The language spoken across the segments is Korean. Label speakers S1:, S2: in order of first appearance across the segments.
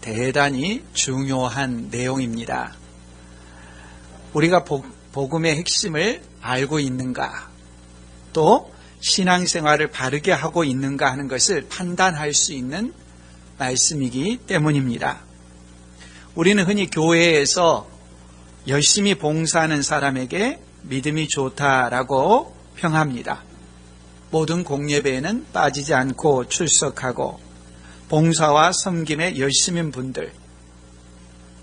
S1: 대단히 중요한 내용입니다. 우리가 복음의 핵심을 알고 있는가, 또 신앙생활을 바르게 하고 있는가 하는 것을 판단할 수 있는 말씀이기 때문입니다. 우리는 흔히 교회에서 열심히 봉사하는 사람에게 믿음이 좋다라고 평합니다. 모든 공예배에는 빠지지 않고 출석하고 봉사와 섬김에 열심인 분들,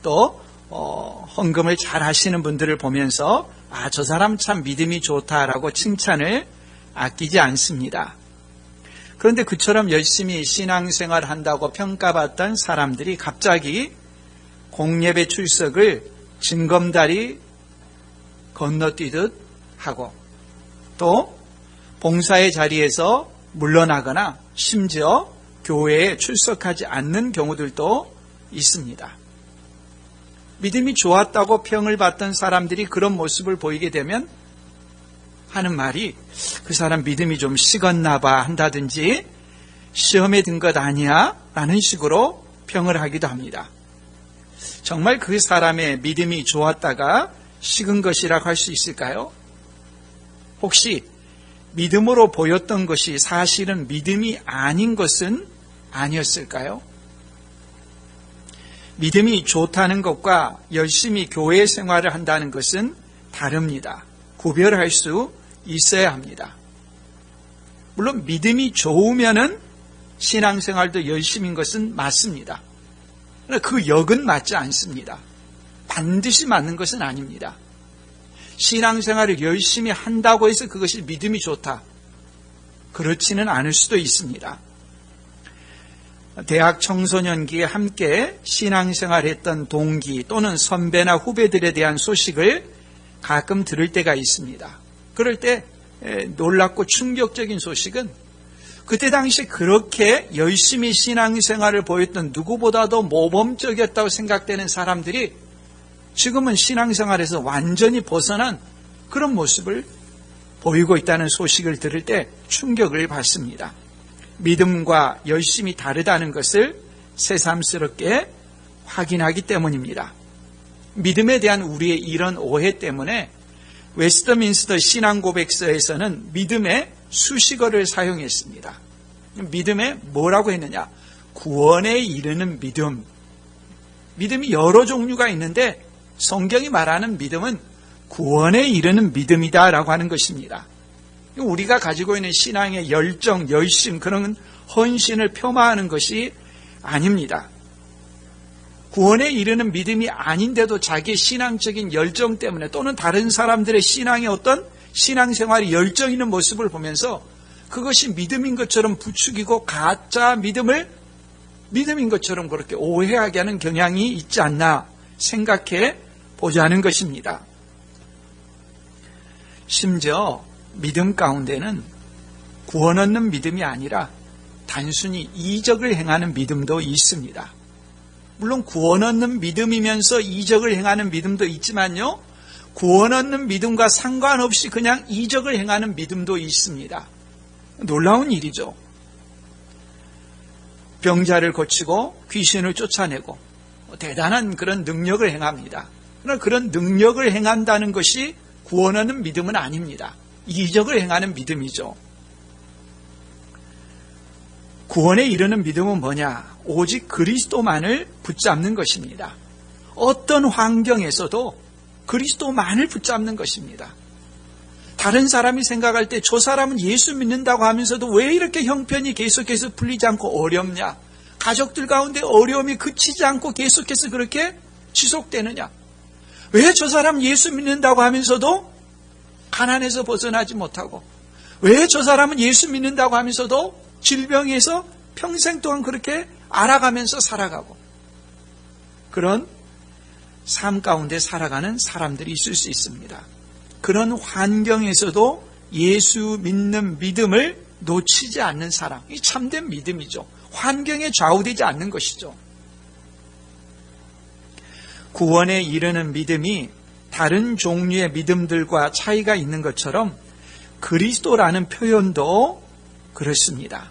S1: 또 헌금을 잘 하시는 분들을 보면서 저 사람 참 믿음이 좋다라고 칭찬을 아끼지 않습니다. 그런데 그처럼 열심히 신앙생활 한다고 평가받던 사람들이 갑자기 공예배 출석을 징검다리 건너뛰듯 하고, 또 봉사의 자리에서 물러나거나 심지어 교회에 출석하지 않는 경우들도 있습니다. 믿음이 좋았다고 평을 받던 사람들이 그런 모습을 보이게 되면 하는 말이, 그 사람 믿음이 좀 식었나 봐 한다든지, 시험에 든 것 아니야 라는 식으로 평을 하기도 합니다. 정말 그 사람의 믿음이 좋았다가 식은 것이라고 할 수 있을까요? 혹시 믿음으로 보였던 것이 사실은 믿음이 아닌 것은 아니었을까요? 믿음이 좋다는 것과 열심히 교회 생활을 한다는 것은 다릅니다. 구별할 수 있어야 합니다. 물론 믿음이 좋으면은 신앙생활도 열심인 것은 맞습니다. 그 역은 맞지 않습니다. 반드시 맞는 것은 아닙니다. 신앙생활을 열심히 한다고 해서 그것이 믿음이 좋다, 그렇지는 않을 수도 있습니다. 대학 청소년기에 함께 신앙생활했던 동기 또는 선배나 후배들에 대한 소식을 가끔 들을 때가 있습니다. 그럴 때 놀랍고 충격적인 소식은, 그때 당시 그렇게 열심히 신앙생활을 보였던 누구보다도 모범적이었다고 생각되는 사람들이 지금은 신앙생활에서 완전히 벗어난 그런 모습을 보이고 있다는 소식을 들을 때 충격을 받습니다. 믿음과 열심이 다르다는 것을 새삼스럽게 확인하기 때문입니다. 믿음에 대한 우리의 이런 오해 때문에 웨스트민스터 신앙고백서에서는 믿음의 수식어를 사용했습니다. 믿음에 뭐라고 했느냐? 구원에 이르는 믿음. 믿음이 여러 종류가 있는데 성경이 말하는 믿음은 구원에 이르는 믿음이다라고 하는 것입니다. 우리가 가지고 있는 신앙의 열정, 열심, 그런 헌신을 폄하하는 것이 아닙니다. 구원에 이르는 믿음이 아닌데도 자기의 신앙적인 열정 때문에, 또는 다른 사람들의 신앙의 어떤 신앙생활이 열정 있는 모습을 보면서 그것이 믿음인 것처럼 부추기고 가짜 믿음을 믿음인 것처럼 그렇게 오해하게 하는 경향이 있지 않나 생각해 보자는 것입니다. 심지어 믿음 가운데는 구원 얻는 믿음이 아니라 단순히 이적을 행하는 믿음도 있습니다. 물론 구원 얻는 믿음이면서 이적을 행하는 믿음도 있지만요, 구원 얻는 믿음과 상관없이 그냥 이적을 행하는 믿음도 있습니다. 놀라운 일이죠. 병자를 고치고 귀신을 쫓아내고 대단한 그런 능력을 행합니다. 그러나 그런 능력을 행한다는 것이 구원 얻는 믿음은 아닙니다. 이적을 행하는 믿음이죠. 구원에 이르는 믿음은 뭐냐? 오직 그리스도만을 붙잡는 것입니다. 어떤 환경에서도 그리스도만을 붙잡는 것입니다. 다른 사람이 생각할 때 저 사람은 예수 믿는다고 하면서도 왜 이렇게 형편이 계속해서 풀리지 않고 어렵냐? 가족들 가운데 어려움이 그치지 않고 계속해서 그렇게 지속되느냐? 왜 저 사람 예수 믿는다고 하면서도 가난에서 벗어나지 못하고, 왜 저 사람은 예수 믿는다고 하면서도 질병에서 평생 동안 그렇게 알아가면서 살아가고, 그런 삶 가운데 살아가는 사람들이 있을 수 있습니다. 그런 환경에서도 예수 믿는 믿음을 놓치지 않는 사람, 이 참된 믿음이죠. 환경에 좌우되지 않는 것이죠. 구원에 이르는 믿음이 다른 종류의 믿음들과 차이가 있는 것처럼 그리스도라는 표현도 그렇습니다.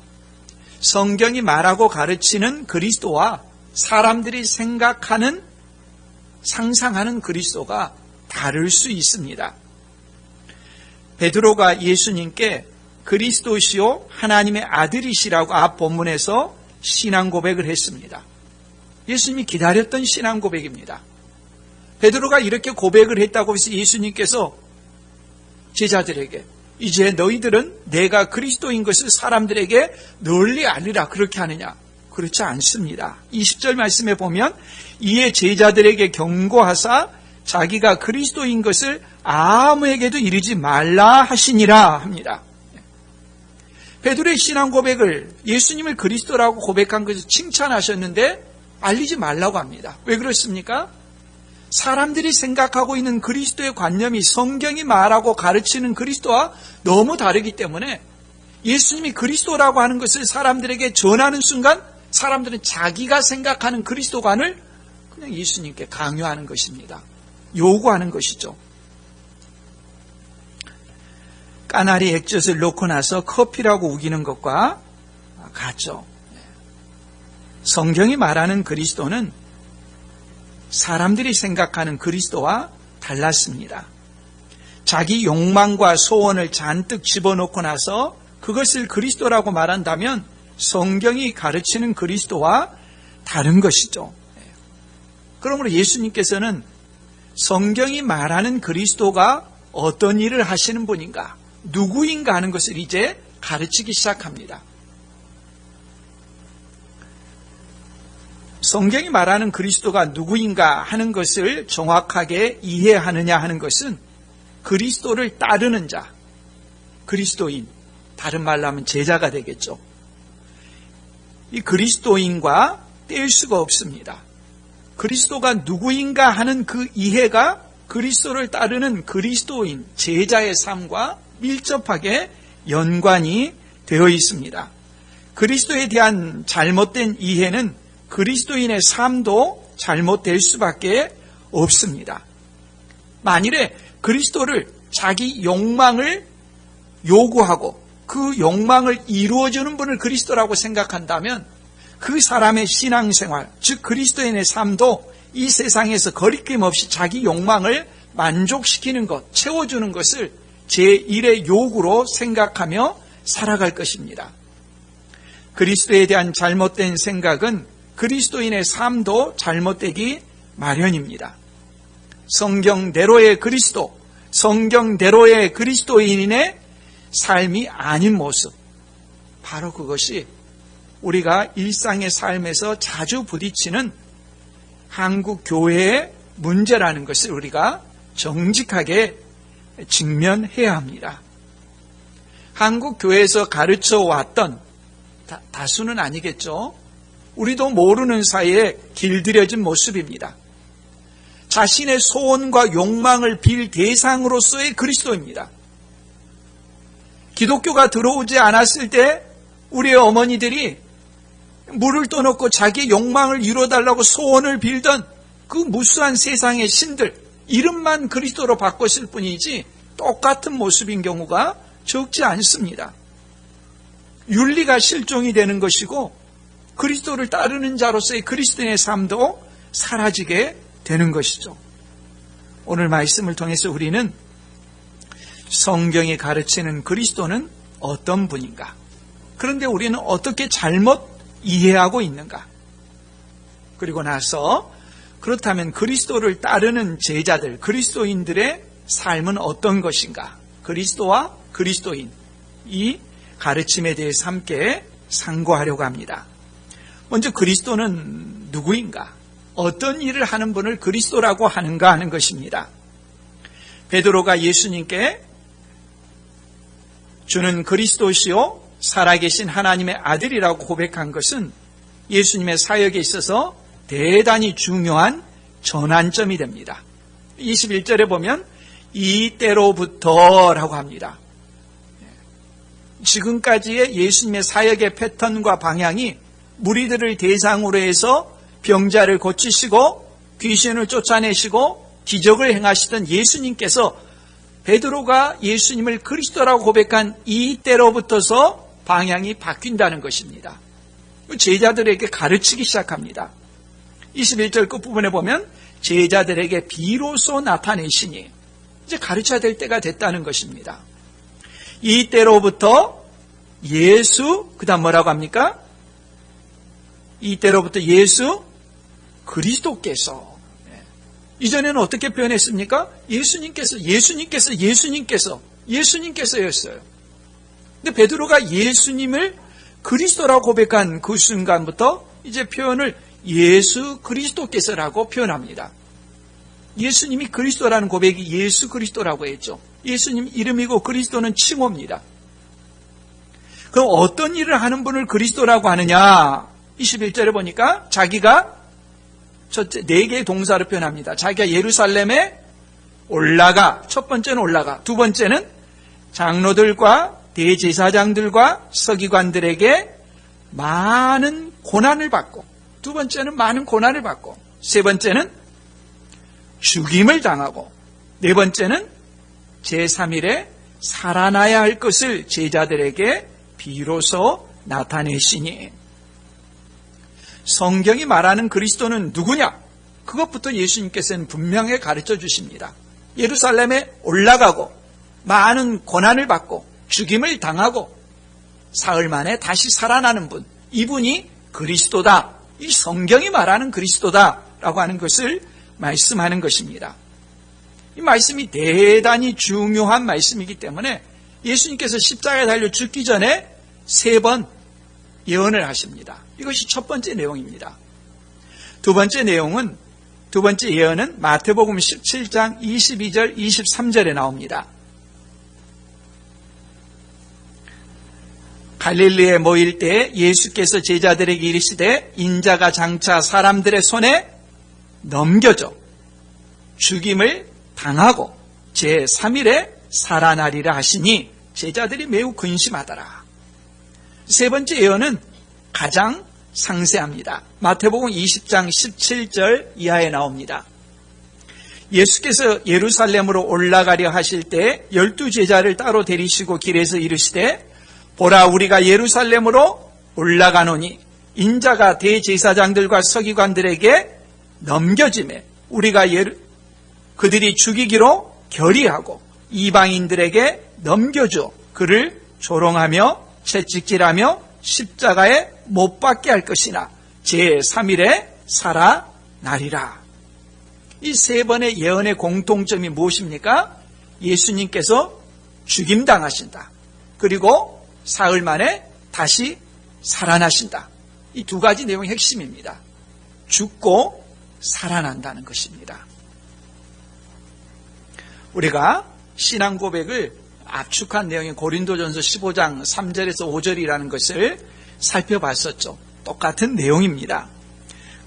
S1: 성경이 말하고 가르치는 그리스도와 사람들이 생각하는, 상상하는 그리스도가 다를 수 있습니다. 베드로가 예수님께 그리스도시요 하나님의 아들이시라고 앞 본문에서 신앙 고백을 했습니다. 예수님이 기다렸던 신앙 고백입니다. 베드로가 이렇게 고백을 했다고 해서 예수님께서 제자들에게 이제 너희들은 내가 그리스도인 것을 사람들에게 널리 알리라 그렇게 하느냐? 그렇지 않습니다. 20절 말씀에 보면 이에 제자들에게 경고하사 자기가 그리스도인 것을 아무에게도 이르지 말라 하시니라 합니다. 베드로의 신앙 고백을 예수님을 그리스도라고 고백한 것을 칭찬하셨는데 알리지 말라고 합니다. 왜 그렇습니까? 사람들이 생각하고 있는 그리스도의 관념이 성경이 말하고 가르치는 그리스도와 너무 다르기 때문에 예수님이 그리스도라고 하는 것을 사람들에게 전하는 순간 사람들은 자기가 생각하는 그리스도관을 그냥 예수님께 강요하는 것입니다. 요구하는 것이죠. 까나리 액젓을 넣고 나서 커피라고 우기는 것과 같죠. 성경이 말하는 그리스도는 사람들이 생각하는 그리스도와 달랐습니다. 자기 욕망과 소원을 잔뜩 집어넣고 나서 그것을 그리스도라고 말한다면 성경이 가르치는 그리스도와 다른 것이죠. 그러므로 예수님께서는 성경이 말하는 그리스도가 어떤 일을 하시는 분인가, 누구인가 하는 것을 이제 가르치기 시작합니다. 성경이 말하는 그리스도가 누구인가 하는 것을 정확하게 이해하느냐 하는 것은 그리스도를 따르는 자, 그리스도인, 다른 말로 하면 제자가 되겠죠. 이 그리스도인과 뗄 수가 없습니다. 그리스도가 누구인가 하는 그 이해가 그리스도를 따르는 그리스도인, 제자의 삶과 밀접하게 연관이 되어 있습니다. 그리스도에 대한 잘못된 이해는 그리스도인의 삶도 잘못될 수밖에 없습니다. 만일에 그리스도를 자기 욕망을 요구하고 그 욕망을 이루어주는 분을 그리스도라고 생각한다면 그 사람의 신앙생활, 즉 그리스도인의 삶도 이 세상에서 거리낌 없이 자기 욕망을 만족시키는 것, 채워주는 것을 제1의 요구로 생각하며 살아갈 것입니다. 그리스도에 대한 잘못된 생각은 그리스도인의 삶도 잘못되기 마련입니다. 성경대로의 그리스도, 성경대로의 그리스도인의 삶이 아닌 모습, 바로 그것이 우리가 일상의 삶에서 자주 부딪히는 한국 교회의 문제라는 것을 우리가 정직하게 직면해야 합니다. 한국 교회에서 가르쳐 왔던, 다수는 아니겠죠, 우리도 모르는 사이에 길들여진 모습입니다. 자신의 소원과 욕망을 빌 대상으로서의 그리스도입니다. 기독교가 들어오지 않았을 때 우리의 어머니들이 물을 떠놓고 자기의 욕망을 이루어달라고 소원을 빌던 그 무수한 세상의 신들, 이름만 그리스도로 바꿨을 뿐이지 똑같은 모습인 경우가 적지 않습니다. 윤리가 실종이 되는 것이고 그리스도를 따르는 자로서의 그리스도인의 삶도 사라지게 되는 것이죠. 오늘 말씀을 통해서 우리는 성경이 가르치는 그리스도는 어떤 분인가, 그런데 우리는 어떻게 잘못 이해하고 있는가, 그리고 나서 그렇다면 그리스도를 따르는 제자들, 그리스도인들의 삶은 어떤 것인가, 그리스도와 그리스도인, 이 가르침에 대해서 함께 상고하려고 합니다. 먼저 그리스도는 누구인가, 어떤 일을 하는 분을 그리스도라고 하는가 하는 것입니다. 베드로가 예수님께 주는 그리스도시요 살아계신 하나님의 아들이라고 고백한 것은 예수님의 사역에 있어서 대단히 중요한 전환점이 됩니다. 21절에 보면 이때로부터라고 합니다. 지금까지의 예수님의 사역의 패턴과 방향이 무리들을 대상으로 해서 병자를 고치시고 귀신을 쫓아내시고 기적을 행하시던 예수님께서 베드로가 예수님을 그리스도라고 고백한 이때로부터서 방향이 바뀐다는 것입니다. 제자들에게 가르치기 시작합니다. 21절 끝부분에 보면 제자들에게 비로소 나타내시니 이제 가르쳐야 될 때가 됐다는 것입니다. 이때로부터 예수, 그 다음 뭐라고 합니까? 이때로부터 예수 그리스도께서. 이전에는 어떻게 표현했습니까? 예수님께서였어요. 근데 베드로가 예수님을 그리스도라고 고백한 그 순간부터 이제 표현을 예수 그리스도께서라고 표현합니다. 예수님이 그리스도라는 고백이 예수 그리스도라고 했죠. 예수님 이름이고 그리스도는 칭호입니다. 그럼 어떤 일을 하는 분을 그리스도라고 하느냐? 21절에 보니까 자기가 첫째 4개의 동사로 표현합니다. 자기가 예루살렘에 올라가, 첫 번째는 올라가, 두 번째는 장로들과 대제사장들과 서기관들에게 많은 고난을 받고, 두 번째는 많은 고난을 받고, 세 번째는 죽임을 당하고, 네 번째는 제3일에 살아나야 할 것을 제자들에게 비로소 나타내시니. 성경이 말하는 그리스도는 누구냐? 그것부터 예수님께서는 분명히 가르쳐 주십니다. 예루살렘에 올라가고 많은 고난을 받고 죽임을 당하고 사흘 만에 다시 살아나는 분, 이분이 그리스도다. 이 성경이 말하는 그리스도다라고 하는 것을 말씀하는 것입니다. 이 말씀이 대단히 중요한 말씀이기 때문에 예수님께서 십자가에 달려 죽기 전에 3번 예언을 하십니다. 이것이 첫 번째 내용입니다. 두 번째 예언은 마태복음 17장 22절 23절에 나옵니다. 갈릴리에 모일 때 예수께서 제자들에게 이르시되 인자가 장차 사람들의 손에 넘겨져 죽임을 당하고 제3일에 살아나리라 하시니 제자들이 매우 근심하더라. 세 번째 예언은 가장 상세합니다. 마태복음 20장 17절 이하에 나옵니다. 예수께서 예루살렘으로 올라가려 하실 때 12제자를 따로 데리시고 길에서 이르시되 보라 우리가 예루살렘으로 올라가노니 인자가 대제사장들과 서기관들에게 넘겨지매 우리가 그들이 죽이기로 결의하고 이방인들에게 넘겨줘 그를 조롱하며 채찍질하며 십자가에 못 박게 할 것이나 제3일에 살아나리라. 이 3번의 예언의 공통점이 무엇입니까? 예수님께서 죽임당하신다. 그리고 사흘 만에 다시 살아나신다. 이 두 가지 내용이 핵심입니다. 죽고 살아난다는 것입니다. 우리가 신앙 고백을 압축한 내용인 고린도전서 15장 3절에서 5절이라는 것을 살펴봤었죠. 똑같은 내용입니다.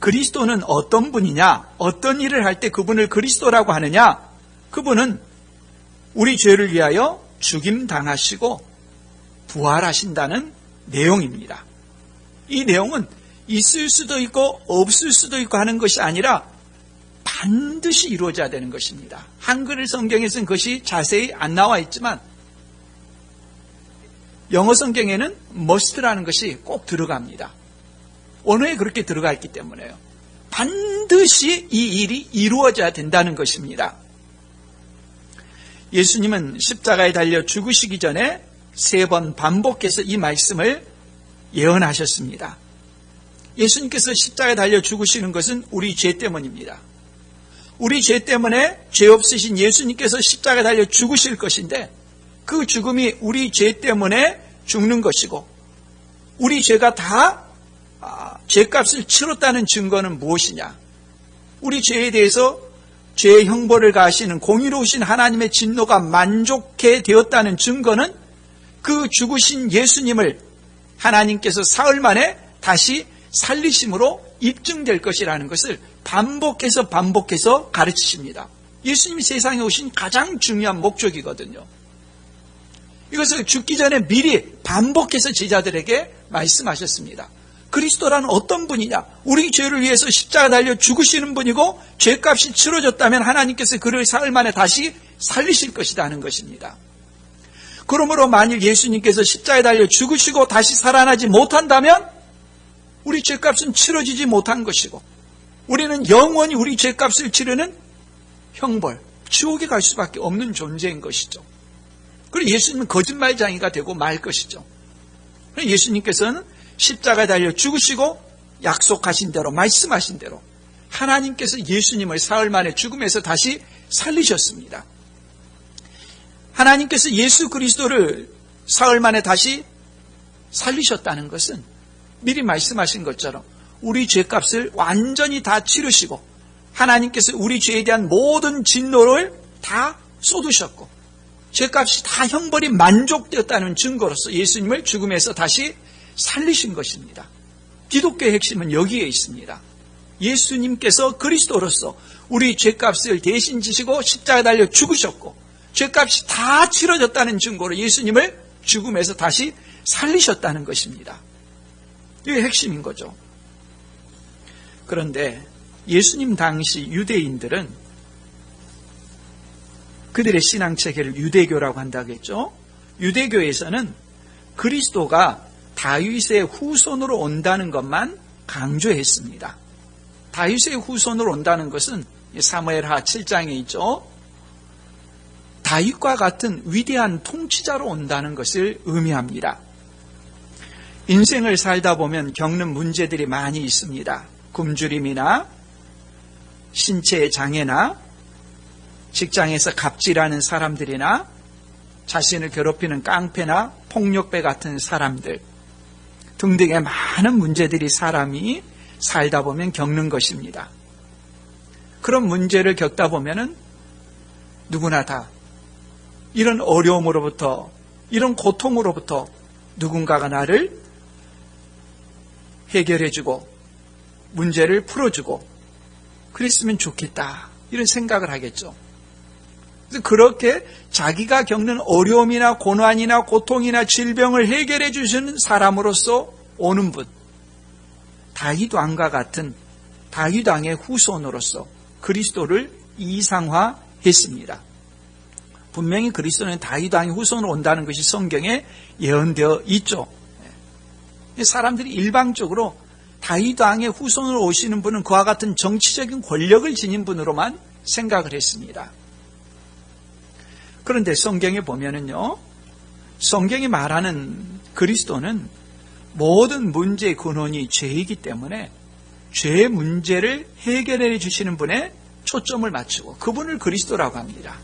S1: 그리스도는 어떤 분이냐? 어떤 일을 할 때 그분을 그리스도라고 하느냐? 그분은 우리 죄를 위하여 죽임당하시고 부활하신다는 내용입니다. 이 내용은 있을 수도 있고 없을 수도 있고 하는 것이 아니라 반드시 이루어져야 되는 것입니다. 한글 성경에서는 그것이 자세히 안 나와 있지만 영어 성경에는 must라는 것이 꼭 들어갑니다. 언어에 그렇게 들어가 있기 때문에요. 반드시 이 일이 이루어져야 된다는 것입니다. 예수님은 십자가에 달려 죽으시기 전에 3번 반복해서 이 말씀을 예언하셨습니다. 예수님께서 십자가에 달려 죽으시는 것은 우리 죄 때문입니다. 우리 죄 때문에 죄 없으신 예수님께서 십자가에 달려 죽으실 것인데 그 죽음이 우리 죄 때문에 죽는 것이고 우리 죄가 다 죄값을 치렀다는 증거는 무엇이냐? 우리 죄에 대해서 죄의 형벌을 가하시는 공의로우신 하나님의 진노가 만족해 되었다는 증거는 그 죽으신 예수님을 하나님께서 사흘 만에 다시 살리심으로 입증될 것이라는 것을 반복해서 가르치십니다. 예수님이 세상에 오신 가장 중요한 목적이거든요. 이것을 죽기 전에 미리 반복해서 제자들에게 말씀하셨습니다. 그리스도라는 어떤 분이냐? 우리 죄를 위해서 십자가 달려 죽으시는 분이고 죄값이 치러졌다면 하나님께서 그를 사흘 만에 다시 살리실 것이다 하는 것입니다. 그러므로 만일 예수님께서 십자가에 달려 죽으시고 다시 살아나지 못한다면 우리 죄값은 치러지지 못한 것이고 우리는 영원히 우리 죄값을 치르는 형벌, 지옥에 갈 수밖에 없는 존재인 것이죠. 그리고 예수님은 거짓말장이가 되고 말 것이죠. 예수님께서는 십자가에 달려 죽으시고 약속하신 대로, 말씀하신 대로 하나님께서 예수님을 사흘 만에 죽음에서 다시 살리셨습니다. 하나님께서 예수 그리스도를 사흘 만에 다시 살리셨다는 것은 미리 말씀하신 것처럼 우리 죄값을 완전히 다 치르시고 하나님께서 우리 죄에 대한 모든 진노를 다 쏟으셨고 죄값이 다 형벌이 만족되었다는 증거로서 예수님을 죽음에서 다시 살리신 것입니다. 기독교의 핵심은 여기에 있습니다. 예수님께서 그리스도로서 우리 죄값을 대신 지시고 십자가에 달려 죽으셨고 죄값이 다 치러졌다는 증거로 예수님을 죽음에서 다시 살리셨다는 것입니다. 이게 핵심인 거죠. 그런데 예수님 당시 유대인들은 그들의 신앙체계를 유대교라고 한다고 했죠. 유대교에서는 그리스도가 다윗의 후손으로 온다는 것만 강조했습니다. 다윗의 후손으로 온다는 것은 사무엘하 7장에 있죠. 다윗과 같은 위대한 통치자로 온다는 것을 의미합니다. 인생을 살다 보면 겪는 문제들이 많이 있습니다. 굶주림이나 신체의 장애나 직장에서 갑질하는 사람들이나 자신을 괴롭히는 깡패나 폭력배 같은 사람들 등등의 많은 문제들이 사람이 살다 보면 겪는 것입니다. 그런 문제를 겪다 보면은 누구나 다 이런 어려움으로부터, 이런 고통으로부터 누군가가 나를 해결해주고 문제를 풀어주고 그랬으면 좋겠다 이런 생각을 하겠죠. 그래서 그렇게 자기가 겪는 어려움이나 고난이나 고통이나 질병을 해결해 주시는 사람으로서 오는 분, 다윗 왕과 같은 다윗 왕의 후손으로서 그리스도를 이상화했습니다. 분명히 그리스도는 다윗 왕의 후손으로 온다는 것이 성경에 예언되어 있죠. 사람들이 일방적으로 다윗 왕의 후손으로 오시는 분은 그와 같은 정치적인 권력을 지닌 분으로만 생각을 했습니다. 그런데 성경에 보면은요, 성경이 말하는 그리스도는 모든 문제의 근원이 죄이기 때문에 죄의 문제를 해결해 주시는 분에 초점을 맞추고 그분을 그리스도라고 합니다.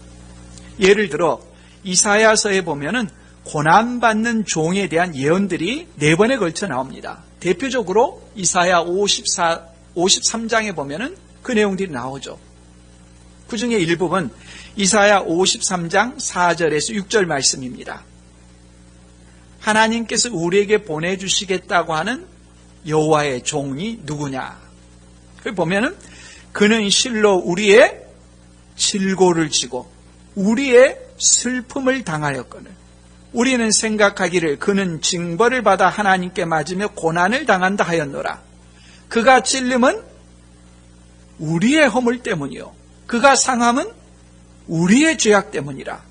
S1: 예를 들어 이사야서에 보면은 고난받는 종에 대한 예언들이 4번에 걸쳐 나옵니다. 대표적으로 이사야 53장에 보면은 그 내용들이 나오죠. 그 중에 일부분 이사야 53장 4절에서 6절 말씀입니다. 하나님께서 우리에게 보내주시겠다고 하는 여호와의 종이 누구냐? 거기 보면은 그는 실로 우리의 질고를 지고 우리의 슬픔을 당하였거늘 우리는 생각하기를 그는 징벌을 받아 하나님께 맞으며 고난을 당한다 하였노라. 그가 찔림은 우리의 허물 때문이요 그가 상함은 우리의 죄악 때문이라.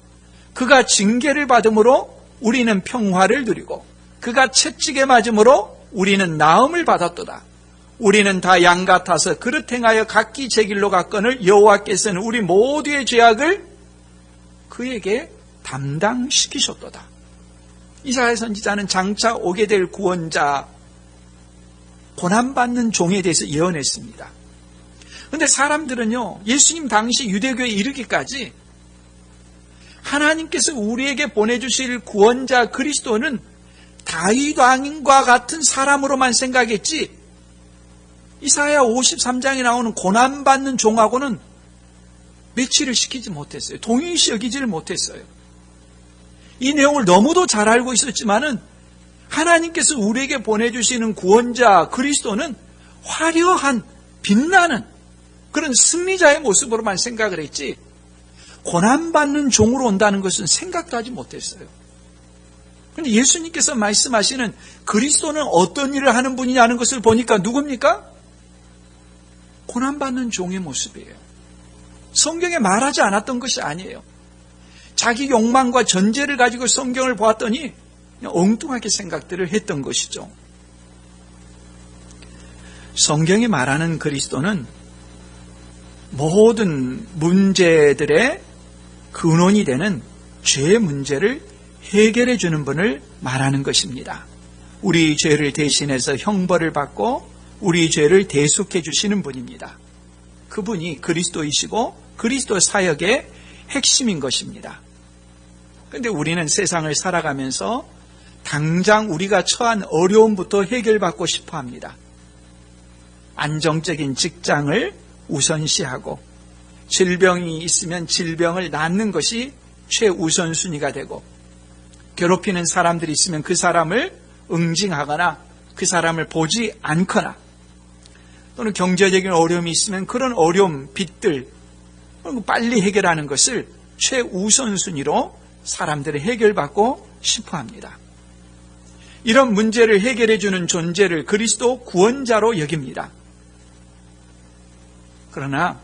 S1: 그가 징계를 받음으로 우리는 평화를 누리고 그가 채찍에 맞음으로 우리는 나음을 받았도다. 우리는 다 양 같아서 그릇 행하여 각기 제 길로 갔거늘 여호와께서는 우리 모두의 죄악을 그에게 담당시키셨도다. 이사야 선지자는 장차 오게 될 구원자, 고난받는 종에 대해서 예언했습니다. 그런데 사람들은요, 예수님 당시 유대교에 이르기까지 하나님께서 우리에게 보내주실 구원자 그리스도는 다윗 왕과 같은 사람으로만 생각했지 이사야 53장에 나오는 고난받는 종하고는 매치를 시키지 못했어요. 동일시 여기지를 못했어요. 이 내용을 너무도 잘 알고 있었지만은 하나님께서 우리에게 보내주시는 구원자 그리스도는 화려한 빛나는 그런 승리자의 모습으로만 생각을 했지 고난받는 종으로 온다는 것은 생각도 하지 못했어요. 그런데 예수님께서 말씀하시는 그리스도는 어떤 일을 하는 분이냐는 것을 보니까 누굽니까? 고난받는 종의 모습이에요. 성경에 말하지 않았던 것이 아니에요. 자기 욕망과 전제를 가지고 성경을 보았더니 그냥 엉뚱하게 생각들을 했던 것이죠. 성경이 말하는 그리스도는 모든 문제들의 근원이 되는 죄 문제를 해결해 주는 분을 말하는 것입니다. 우리 죄를 대신해서 형벌을 받고 우리 죄를 대속해 주시는 분입니다. 그분이 그리스도이시고 그리스도 사역의 핵심인 것입니다. 그런데 우리는 세상을 살아가면서 당장 우리가 처한 어려움부터 해결받고 싶어 합니다. 안정적인 직장을 우선시하고 질병이 있으면 질병을 낫는 것이 최우선순위가 되고 괴롭히는 사람들이 있으면 그 사람을 응징하거나 그 사람을 보지 않거나 또는 경제적인 어려움이 있으면 그런 어려움, 빚들 빨리 해결하는 것을 최우선순위로 사람들이 해결받고 싶어합니다. 이런 문제를 해결해 주는 존재를 그리스도 구원자로 여깁니다. 그러나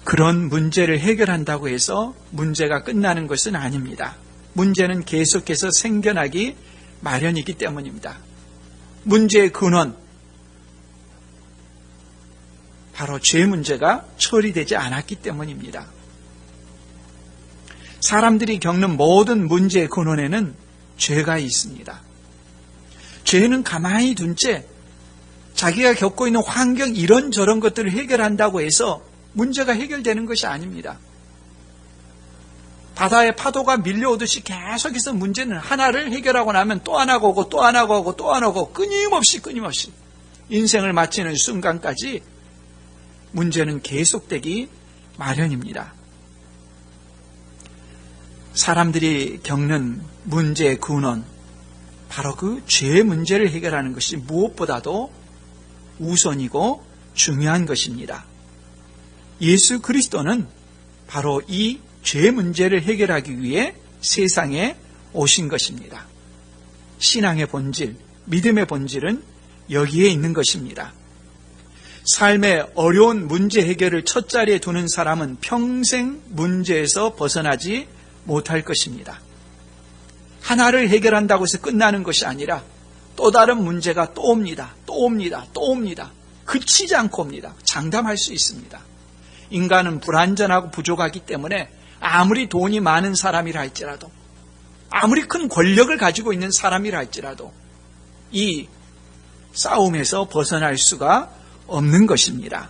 S1: 그런 문제를 해결한다고 해서 문제가 끝나는 것은 아닙니다. 문제는 계속해서 생겨나기 마련이기 때문입니다. 문제의 근원, 바로 죄 문제가 처리되지 않았기 때문입니다. 사람들이 겪는 모든 문제의 근원에는 죄가 있습니다. 죄는 가만히 둔 채 자기가 겪고 있는 환경 이런저런 것들을 해결한다고 해서 문제가 해결되는 것이 아닙니다. 바다에 파도가 밀려오듯이 계속해서 문제는 하나를 해결하고 나면 또 하나가 오고 또 하나가 오고 또 하나가 오고 끊임없이 인생을 마치는 순간까지 문제는 계속되기 마련입니다. 사람들이 겪는 문제의 근원, 바로 그 죄 문제를 해결하는 것이 무엇보다도 우선이고 중요한 것입니다. 예수 그리스도는 바로 이 죄 문제를 해결하기 위해 세상에 오신 것입니다. 신앙의 본질, 믿음의 본질은 여기에 있는 것입니다. 삶의 어려운 문제 해결을 첫 자리에 두는 사람은 평생 문제에서 벗어나지 못할 것입니다. 하나를 해결한다고 해서 끝나는 것이 아니라 또 다른 문제가 또 옵니다. 또 옵니다. 또 옵니다. 그치지 않고 옵니다. 장담할 수 있습니다. 인간은 불완전하고 부족하기 때문에 아무리 돈이 많은 사람이라 할지라도 아무리 큰 권력을 가지고 있는 사람이라 할지라도 이 싸움에서 벗어날 수가 없는 것입니다.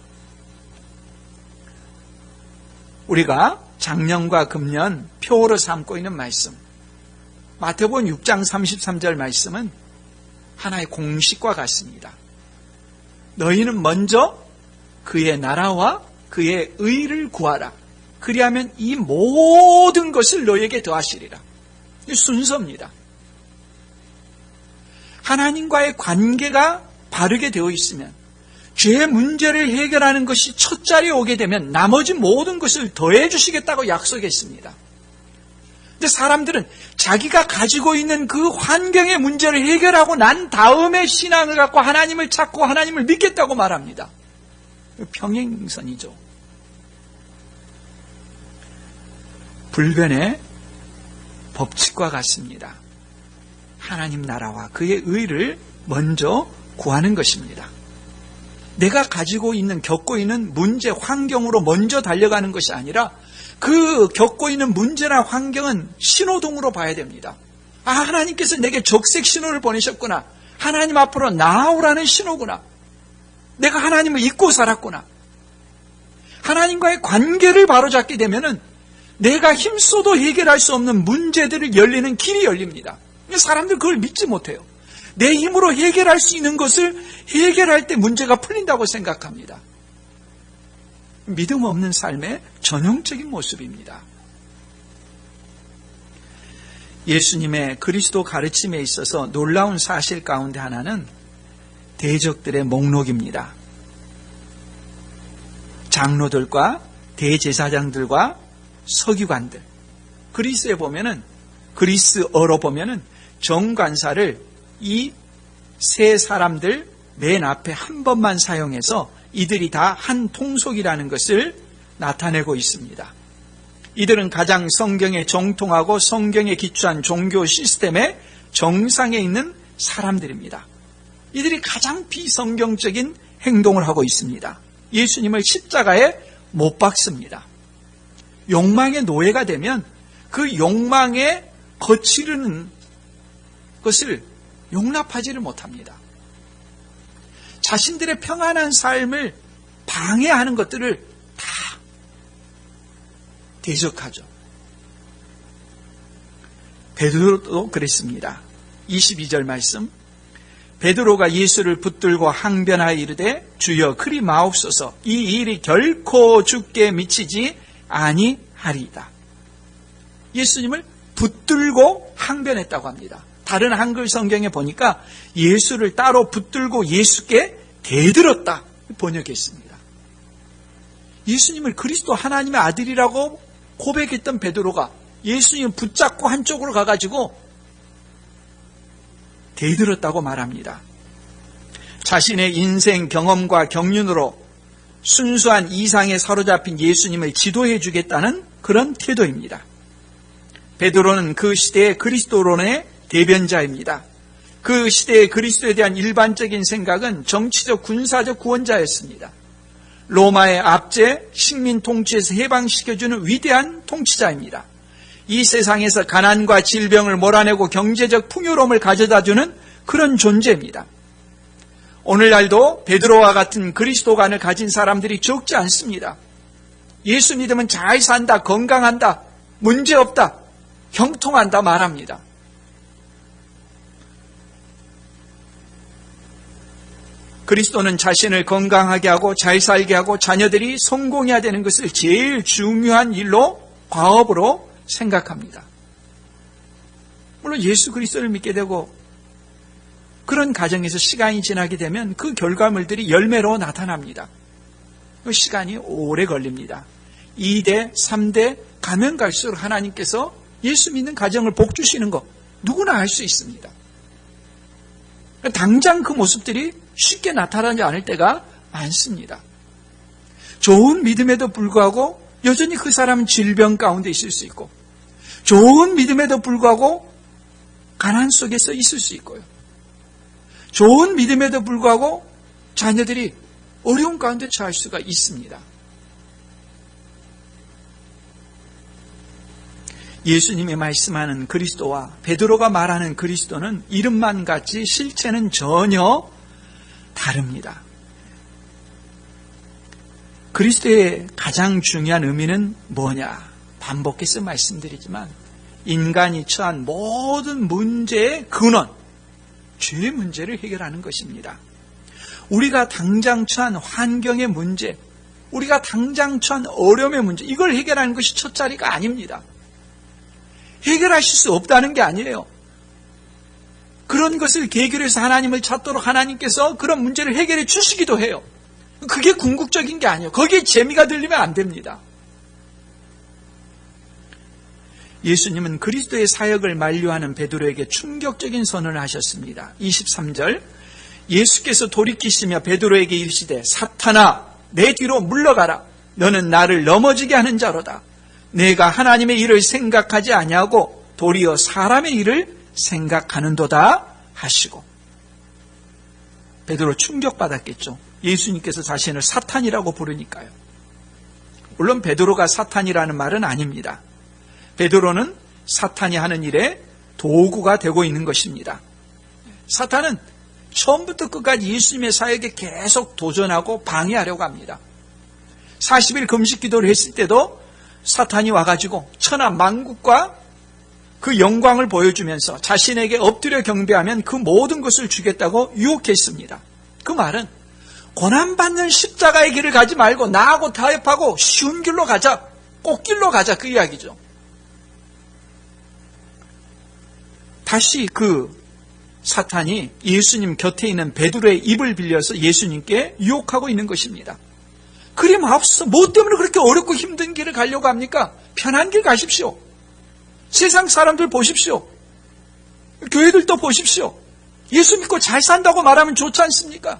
S1: 우리가 작년과 금년 표어로 삼고 있는 말씀, 마태복음 6장 33절 말씀은 하나의 공식과 같습니다. 너희는 먼저 그의 나라와 그의 의를 구하라. 그리하면 이 모든 것을 너희에게 더하시리라. 이 순서입니다. 하나님과의 관계가 바르게 되어 있으면 죄 문제를 해결하는 것이 첫 자리에 오게 되면 나머지 모든 것을 더해 주시겠다고 약속했습니다. 근데 사람들은 자기가 가지고 있는 그 환경의 문제를 해결하고 난 다음에 신앙을 갖고 하나님을 찾고 하나님을 믿겠다고 말합니다. 평행선이죠. 불변의 법칙과 같습니다. 하나님 나라와 그의 의를 먼저 구하는 것입니다. 내가 가지고 있는, 겪고 있는 문제, 환경으로 먼저 달려가는 것이 아니라 그 겪고 있는 문제나 환경은 신호등으로 봐야 됩니다. 아, 하나님께서 내게 적색 신호를 보내셨구나. 하나님 앞으로 나아오라는 신호구나. 내가 하나님을 잊고 살았구나. 하나님과의 관계를 바로잡게 되면은 내가 힘써도 해결할 수 없는 문제들을 열리는 길이 열립니다. 사람들 그걸 믿지 못해요. 내 힘으로 해결할 수 있는 것을 해결할 때 문제가 풀린다고 생각합니다. 믿음 없는 삶의 전형적인 모습입니다. 예수님의 그리스도 가르침에 있어서 놀라운 사실 가운데 하나는 대적들의 목록입니다. 장로들과 대제사장들과 서기관들, 그리스어로 보면은 정관사를 이 세 사람들 맨 앞에 한 번만 사용해서 이들이 다 한 통속이라는 것을 나타내고 있습니다. 이들은 가장 성경에 정통하고 성경에 기초한 종교 시스템의 정상에 있는 사람들입니다. 이들이 가장 비성경적인 행동을 하고 있습니다. 예수님을 십자가에 못 박습니다. 욕망의 노예가 되면 그 욕망에 거치르는 것을 용납하지를 못합니다. 자신들의 평안한 삶을 방해하는 것들을 다 대적하죠. 베드로도 그랬습니다. 22절 말씀. 베드로가 예수를 붙들고 항변하여 이르되 주여 그리 마옵소서 이 일이 결코 주께 미치지 아니하리이다. 예수님을 붙들고 항변했다고 합니다. 다른 한글 성경에 보니까 예수를 따로 붙들고 예수께 대들었다 번역했습니다. 예수님을 그리스도 하나님의 아들이라고 고백했던 베드로가 예수님을 붙잡고 한쪽으로 가가지고 대들었다고 말합니다. 자신의 인생 경험과 경륜으로 순수한 이상에 사로잡힌 예수님을 지도해 주겠다는 그런 태도입니다. 베드로는 그 시대의 그리스도론의 대변자입니다. 그 시대의 그리스도에 대한 일반적인 생각은 정치적 군사적 구원자였습니다. 로마의 압제, 식민 통치에서 해방시켜주는 위대한 통치자입니다. 이 세상에서 가난과 질병을 몰아내고 경제적 풍요로움을 가져다주는 그런 존재입니다. 오늘날도 베드로와 같은 그리스도관을 가진 사람들이 적지 않습니다. 예수 믿으면 잘 산다, 건강한다, 문제없다, 형통한다 말합니다. 그리스도는 자신을 건강하게 하고 잘 살게 하고 자녀들이 성공해야 되는 것을 제일 중요한 일로 과업으로 생각합니다. 물론 예수 그리스도를 믿게 되고 그런 과정에서 시간이 지나게 되면 그 결과물들이 열매로 나타납니다. 그 시간이 오래 걸립니다. 2대, 3대 가면 갈수록 하나님께서 예수 믿는 가정을 복 주시는 거 누구나 알 수 있습니다. 당장 그 모습들이 쉽게 나타나지 않을 때가 많습니다. 좋은 믿음에도 불구하고 여전히 그 사람은 질병 가운데 있을 수 있고, 좋은 믿음에도 불구하고 가난 속에서 있을 수 있고요. 좋은 믿음에도 불구하고 자녀들이 어려운 가운데 처할 수가 있습니다. 예수님이 말씀하는 그리스도와 베드로가 말하는 그리스도는 이름만 같지 실체는 전혀 다릅니다. 그리스도의 가장 중요한 의미는 뭐냐? 반복해서 말씀드리지만 인간이 처한 모든 문제의 근원, 죄의 문제를 해결하는 것입니다. 우리가 당장 처한 환경의 문제, 우리가 당장 처한 어려움의 문제, 이걸 해결하는 것이 첫 자리가 아닙니다. 해결하실 수 없다는 게 아니에요. 그런 것을 계기로 해서 하나님을 찾도록 하나님께서 그런 문제를 해결해 주시기도 해요. 그게 궁극적인 게 아니에요. 거기에 재미가 들리면 안 됩니다. 예수님은 그리스도의 사역을 만류하는 베드로에게 충격적인 선언을 하셨습니다. 23절 예수께서 돌이키시며 베드로에게 이르시되 사탄아 내 뒤로 물러가라. 너는 나를 넘어지게 하는 자로다. 내가 하나님의 일을 생각하지 아니하고 도리어 사람의 일을 생각하는도다 하시고. 베드로 충격받았겠죠. 예수님께서 자신을 사탄이라고 부르니까요. 물론 베드로가 사탄이라는 말은 아닙니다. 베드로는 사탄이 하는 일에 도구가 되고 있는 것입니다. 사탄은 처음부터 끝까지 예수님의 사역에 계속 도전하고 방해하려고 합니다. 40일 금식 기도를 했을 때도 사탄이 와가지고 천하 만국과 그 영광을 보여주면서 자신에게 엎드려 경배하면 그 모든 것을 주겠다고 유혹했습니다. 그 말은 고난받는 십자가의 길을 가지 말고 나하고 타협하고 쉬운 길로 가자, 꽃길로 가자, 그 이야기죠. 다시 그 사탄이 예수님 곁에 있는 베드로의 입을 빌려서 예수님께 유혹하고 있는 것입니다. 그리 마옵소서, 뭐 때문에 그렇게 어렵고 힘든 길을 가려고 합니까? 편한 길 가십시오. 세상 사람들 보십시오. 교회들도 보십시오. 예수 믿고 잘 산다고 말하면 좋지 않습니까?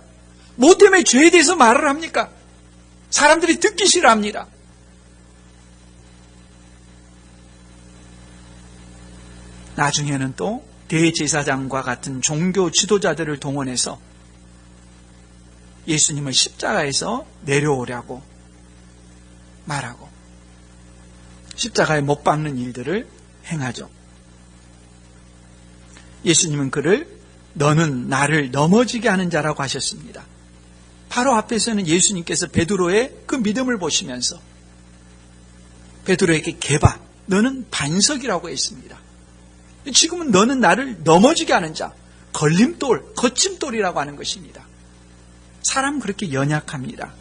S1: 뭐 때문에 죄에 대해서 말을 합니까? 사람들이 듣기 싫어합니다. 나중에는 또 대제사장과 같은 종교 지도자들을 동원해서 예수님을 십자가에서 내려오라고 말하고 십자가에 못 박는 일들을 행하죠. 예수님은 그를 너는 나를 넘어지게 하는 자라고 하셨습니다. 바로 앞에서는 예수님께서 베드로의 그 믿음을 보시면서 베드로에게 개바, 너는 반석이라고 했습니다. 지금은 너는 나를 넘어지게 하는 자, 걸림돌, 거침돌이라고 하는 것입니다. 사람 그렇게 연약합니다.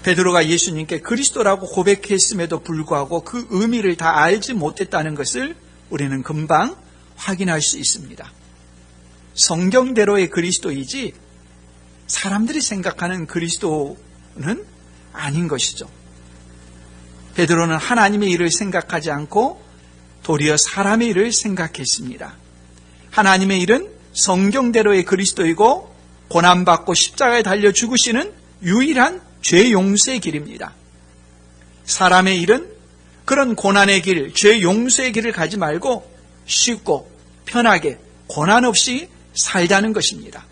S1: 베드로가 예수님께 그리스도라고 고백했음에도 불구하고 그 의미를 다 알지 못했다는 것을 우리는 금방 확인할 수 있습니다. 성경대로의 그리스도이지 사람들이 생각하는 그리스도는 아닌 것이죠. 베드로는 하나님의 일을 생각하지 않고 도리어 사람의 일을 생각했습니다. 하나님의 일은 성경대로의 그리스도이고 고난받고 십자가에 달려 죽으시는 유일한 죄 용서의 길입니다. 사람의 일은 그런 고난의 길, 죄 용서의 길을 가지 말고 쉽고 편하게 고난 없이 살자는 것입니다.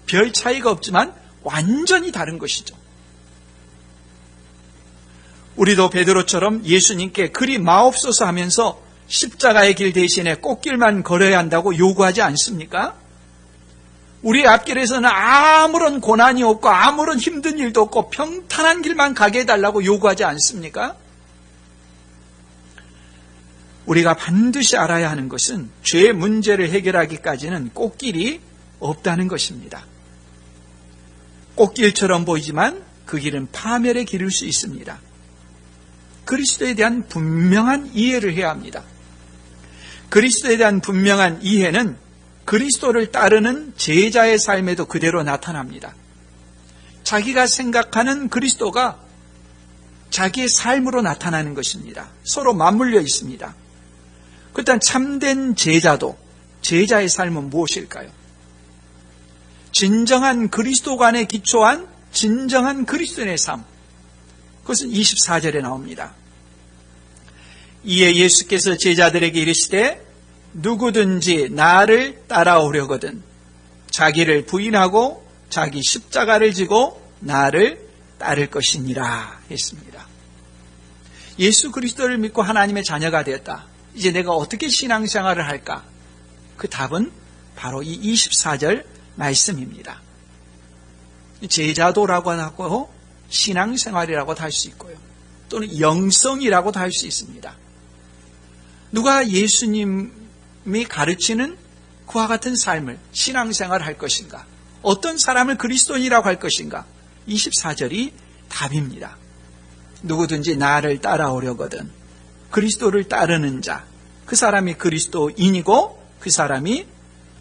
S1: 별 차이가 없지만 완전히 다른 것이죠. 우리도 베드로처럼 예수님께 그리 마옵소서 하면서 십자가의 길 대신에 꽃길만 걸어야 한다고 요구하지 않습니까? 우리 앞길에서는 아무런 고난이 없고 아무런 힘든 일도 없고 평탄한 길만 가게 해달라고 요구하지 않습니까? 우리가 반드시 알아야 하는 것은 죄의 문제를 해결하기까지는 꽃길이 없다는 것입니다. 꽃길처럼 보이지만 그 길은 파멸의 길일 수 있습니다. 그리스도에 대한 분명한 이해를 해야 합니다. 그리스도에 대한 분명한 이해는 그리스도를 따르는 제자의 삶에도 그대로 나타납니다. 자기가 생각하는 그리스도가 자기의 삶으로 나타나는 것입니다. 서로 맞물려 있습니다. 그렇다면 참된 제자도 제자의 삶은 무엇일까요? 진정한 그리스도관에 기초한 진정한 그리스도인의 삶. 그것은 24절에 나옵니다. 이에 예수께서 제자들에게 이르시되 누구든지 나를 따라오려거든 자기를 부인하고 자기 십자가를 지고 나를 따를 것이니라 했습니다. 예수 그리스도를 믿고 하나님의 자녀가 되었다. 이제 내가 어떻게 신앙생활을 할까? 그 답은 바로 이 24절 말씀입니다. 제자도라고 하고 신앙생활이라고도 할 수 있고요. 또는 영성이라고도 할 수 있습니다. 누가 예수님이 가르치는 그와 같은 삶을 신앙생활을 할 것인가? 어떤 사람을 그리스도인이라고 할 것인가? 24절이 답입니다. 누구든지 나를 따라오려거든 그리스도를 따르는 자, 그 사람이 그리스도인이고 그 사람이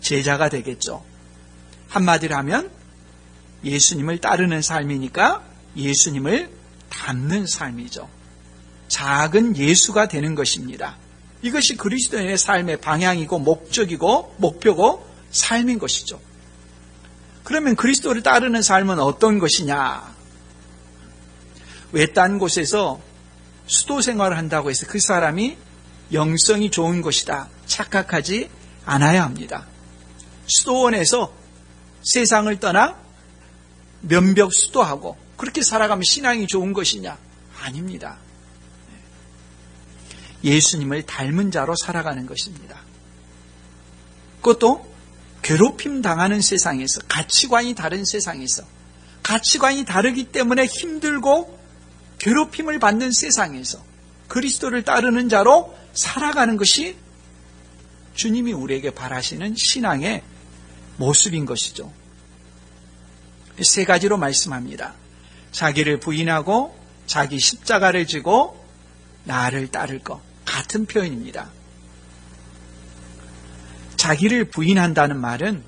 S1: 제자가 되겠죠. 한마디로 하면 예수님을 따르는 삶이니까 예수님을 닮는 삶이죠. 작은 예수가 되는 것입니다. 이것이 그리스도인의 삶의 방향이고 목적이고 목표고 삶인 것이죠. 그러면 그리스도를 따르는 삶은 어떤 것이냐? 외딴 곳에서 수도 생활을 한다고 해서 그 사람이 영성이 좋은 것이다 착각하지 않아야 합니다. 수도원에서 세상을 떠나 면벽 수도하고 그렇게 살아가면 신앙이 좋은 것이냐? 아닙니다. 예수님을 닮은 자로 살아가는 것입니다. 그것도 괴롭힘 당하는 세상에서, 가치관이 다른 세상에서, 가치관이 다르기 때문에 힘들고 괴롭힘을 받는 세상에서 그리스도를 따르는 자로 살아가는 것이 주님이 우리에게 바라시는 신앙의 모습인 것이죠. 세 가지로 말씀합니다. 자기를 부인하고 자기 십자가를 지고 나를 따를 것. 같은 표현입니다. 자기를 부인한다는 말은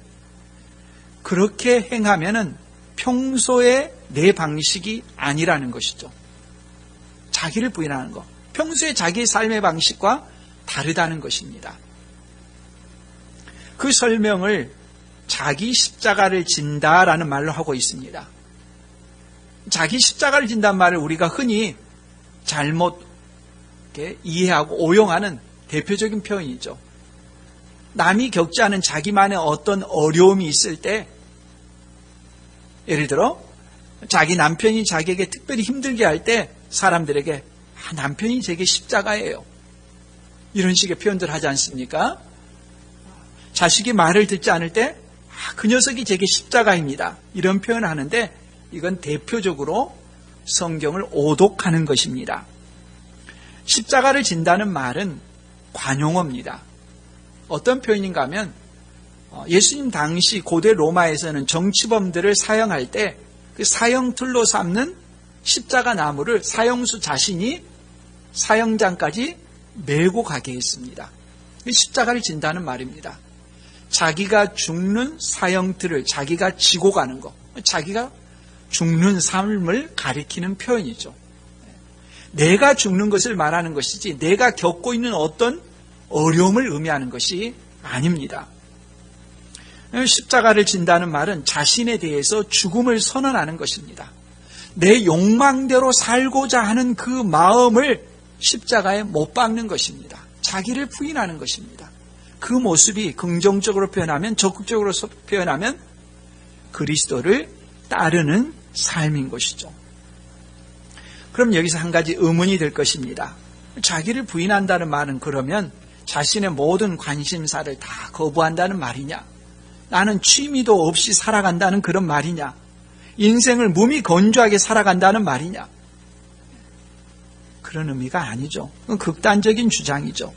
S1: 그렇게 행하면은 평소에 내 방식이 아니라는 것이죠. 자기를 부인하는 것. 평소에 자기의 삶의 방식과 다르다는 것입니다. 그 설명을 자기 십자가를 진다라는 말로 하고 있습니다. 자기 십자가를 진다는 말을 우리가 흔히 잘못 이해하고 오용하는 대표적인 표현이죠. 남이 겪지 않은 자기만의 어떤 어려움이 있을 때 예를 들어 자기 남편이 자기에게 특별히 힘들게 할 때 사람들에게 남편이 제게 십자가예요, 이런 식의 표현들 하지 않습니까? 자식이 말을 듣지 않을 때 그 녀석이 제게 십자가입니다, 이런 표현을 하는데 이건 대표적으로 성경을 오독하는 것입니다. 십자가를 진다는 말은 관용어입니다. 어떤 표현인가 하면 예수님 당시 고대 로마에서는 정치범들을 사형할 때 그 사형틀로 삼는 십자가 나무를 사형수 자신이 사형장까지 메고 가게 했습니다. 십자가를 진다는 말입니다. 자기가 죽는 사형틀을 자기가 지고 가는 것, 자기가 죽는 삶을 가리키는 표현이죠. 내가 죽는 것을 말하는 것이지 내가 겪고 있는 어떤 어려움을 의미하는 것이 아닙니다. 십자가를 진다는 말은 자신에 대해서 죽음을 선언하는 것입니다. 내 욕망대로 살고자 하는 그 마음을 십자가에 못 박는 것입니다. 자기를 부인하는 것입니다. 그 모습이 긍정적으로 표현하면, 적극적으로 표현하면 그리스도를 따르는 삶인 것이죠. 그럼 여기서 한 가지 의문이 될 것입니다. 자기를 부인한다는 말은 그러면 자신의 모든 관심사를 다 거부한다는 말이냐? 나는 취미도 없이 살아간다는 그런 말이냐? 인생을 무미건조하게 살아간다는 말이냐? 그런 의미가 아니죠. 극단적인 주장이죠.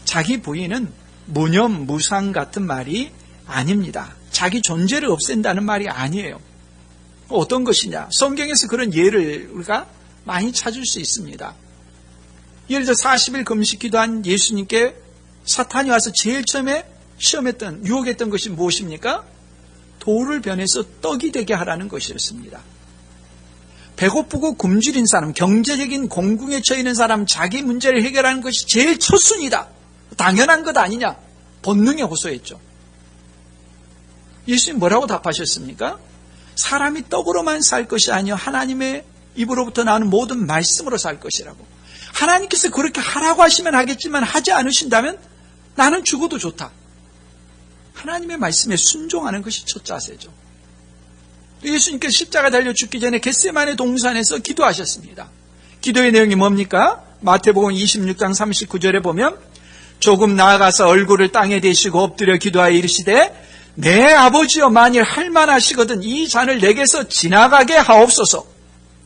S1: 자기 부인은 무념무상 같은 말이 아닙니다. 자기 존재를 없앤다는 말이 아니에요. 어떤 것이냐? 성경에서 그런 예를 우리가 많이 찾을 수 있습니다. 예를 들어 40일 금식 기도한 예수님께 사탄이 와서 제일 처음에 시험했던, 유혹했던 것이 무엇입니까? 돌을 변해서 떡이 되게 하라는 것이었습니다. 배고프고 굶주린 사람, 경제적인 공궁에 처해 있는 사람, 자기 문제를 해결하는 것이 제일 첫순이다, 당연한 것 아니냐, 본능에 호소했죠. 예수님 뭐라고 답하셨습니까? 사람이 떡으로만 살 것이 아니요 하나님의 입으로부터 나오는 모든 말씀으로 살 것이라고. 하나님께서 그렇게 하라고 하시면 하겠지만 하지 않으신다면 나는 죽어도 좋다. 하나님의 말씀에 순종하는 것이 첫 자세죠. 예수님께서 십자가 달려 죽기 전에 겟세마네 동산에서 기도하셨습니다. 기도의 내용이 뭡니까? 마태복음 26장 39절에 보면 조금 나아가서 얼굴을 땅에 대시고 엎드려 기도하여 이르시되 내 아버지여 만일 할만하시거든 이 잔을 내게서 지나가게 하옵소서.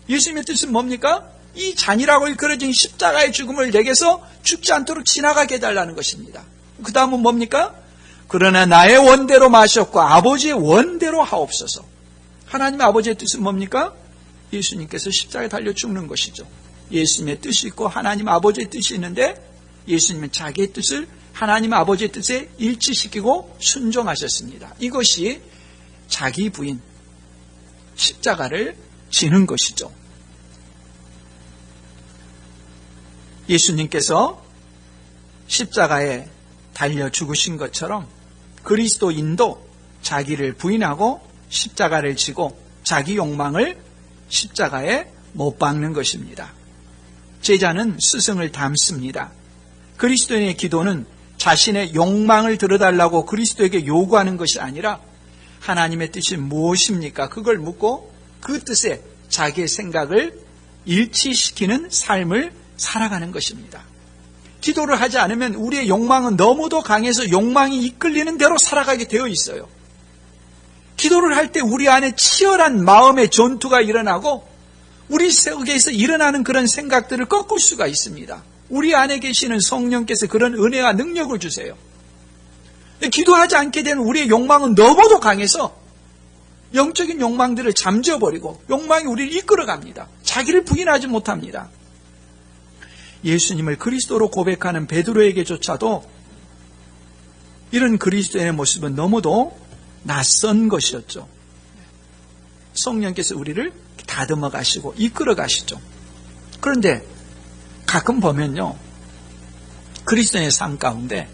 S1: 예수님의 뜻은 뭡니까? 이 잔이라고 일컬어진 십자가의 죽음을 내게서 죽지 않도록 지나가게 해달라는 것입니다. 그 다음은 뭡니까? 그러나 나의 원대로 마셨고 아버지의 원대로 하옵소서. 하나님 아버지의 뜻은 뭡니까? 예수님께서 십자가에 달려 죽는 것이죠. 예수님의 뜻이 있고 하나님 아버지의 뜻이 있는데 예수님은 자기의 뜻을 하나님 아버지의 뜻에 일치시키고 순종하셨습니다. 이것이 자기 부인, 십자가를 지는 것이죠. 예수님께서 십자가에 달려 죽으신 것처럼 그리스도인도 자기를 부인하고 십자가를 지고 자기 욕망을 십자가에 못 박는 것입니다. 제자는 스승을 닮습니다. 그리스도인의 기도는 자신의 욕망을 들어달라고 그리스도에게 요구하는 것이 아니라 하나님의 뜻이 무엇입니까? 그걸 묻고 그 뜻에 자기의 생각을 일치시키는 삶을 살아가는 것입니다. 기도를 하지 않으면 우리의 욕망은 너무도 강해서 욕망이 이끌리는 대로 살아가게 되어 있어요. 기도를 할 때 우리 안에 치열한 마음의 전투가 일어나고 우리 속에서 일어나는 그런 생각들을 꺾을 수가 있습니다. 우리 안에 계시는 성령께서 그런 은혜와 능력을 주세요. 기도하지 않게 되는 우리의 욕망은 너무도 강해서 영적인 욕망들을 잠재워버리고 욕망이 우리를 이끌어갑니다. 자기를 부인하지 못합니다. 예수님을 그리스도로 고백하는 베드로에게조차도 이런 그리스도인의 모습은 너무도 낯선 것이었죠. 성령께서 우리를 다듬어 가시고 이끌어 가시죠. 그런데 가끔 보면요, 그리스도인의 삶 가운데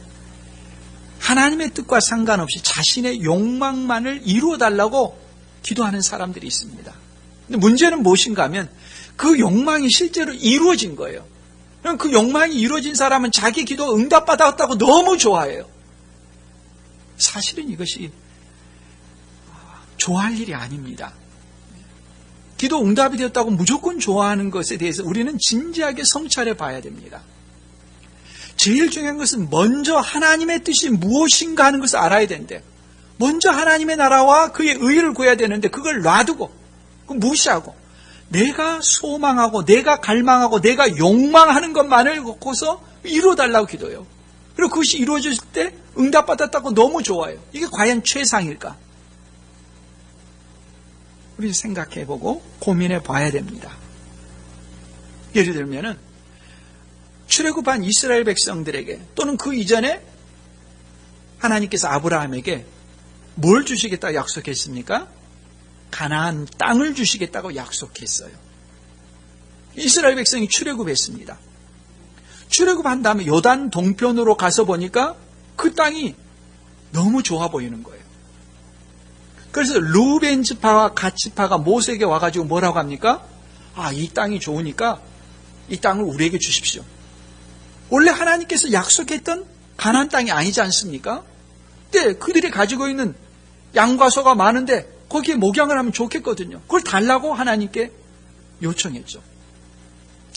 S1: 하나님의 뜻과 상관없이 자신의 욕망만을 이루어달라고 기도하는 사람들이 있습니다. 근데 문제는 무엇인가 하면 그 욕망이 실제로 이루어진 거예요. 그 욕망이 이루어진 사람은 자기 기도 응답받았다고 너무 좋아해요. 사실은 이것이 좋아할 일이 아닙니다. 기도 응답이 되었다고 무조건 좋아하는 것에 대해서 우리는 진지하게 성찰해 봐야 됩니다. 제일 중요한 것은 먼저 하나님의 뜻이 무엇인가 하는 것을 알아야 되는데, 먼저 하나님의 나라와 그의 의를 구해야 되는데 그걸 놔두고 무시하고 내가 소망하고 내가 갈망하고 내가 욕망하는 것만을 갖고서 이루어달라고 기도해요. 그리고 그것이 이루어질 때 응답받았다고 너무 좋아요. 이게 과연 최상일까? 우리 생각해보고 고민해 봐야 됩니다. 예를 들면은 출애굽한 이스라엘 백성들에게 또는 그 이전에 하나님께서 아브라함에게 뭘 주시겠다고 약속했습니까? 가나안 땅을 주시겠다고 약속했어요. 이스라엘 백성이 출애굽했습니다. 출애굽한 다음에 요단 동편으로 가서 보니까 그 땅이 너무 좋아 보이는 거예요. 그래서 루벤 지파와 갓 지파가 모세에게 와가지고 뭐라고 합니까? 이 땅이 좋으니까 이 땅을 우리에게 주십시오. 원래 하나님께서 약속했던 가나안 땅이 아니지 않습니까? 근데 그들이 가지고 있는 양과 소가 많은데 거기에 목양을 하면 좋겠거든요. 그걸 달라고 하나님께 요청했죠.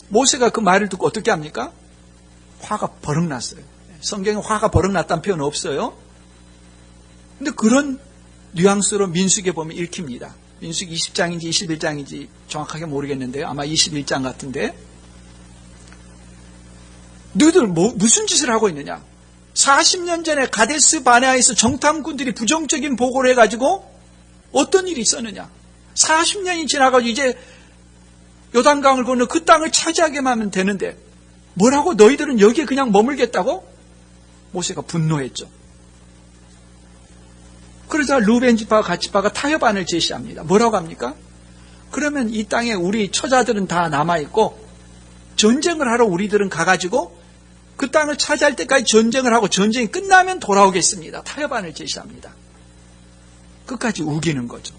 S1: 모세가 그 말을 듣고 어떻게 합니까? 화가 버럭 났어요. 성경에 화가 버럭 났다는 표현 없어요. 근데 그런 뉘앙스로 민수기에 보면 읽힙니다. 민수기 20장인지 21장인지 정확하게 모르겠는데요. 아마 21장 같은데, 너희들 무슨 짓을 하고 있느냐? 40년 전에 가데스 바네아에서 정탐꾼들이 부정적인 보고를 해가지고 어떤 일이 있었느냐? 40년이 지나가지고 이제 요단강을 건너 그 땅을 차지하게만 하면 되는데 뭐라고? 너희들은 여기에 그냥 머물겠다고? 모세가 분노했죠. 그러자 루벤 지파와 갓 지파가 타협안을 제시합니다. 뭐라고 합니까? 그러면 이 땅에 우리 처자들은 다 남아있고 전쟁을 하러 우리들은 가가지고 그 땅을 차지할 때까지 전쟁을 하고 전쟁이 끝나면 돌아오겠습니다. 타협안을 제시합니다. 끝까지 우기는 거죠.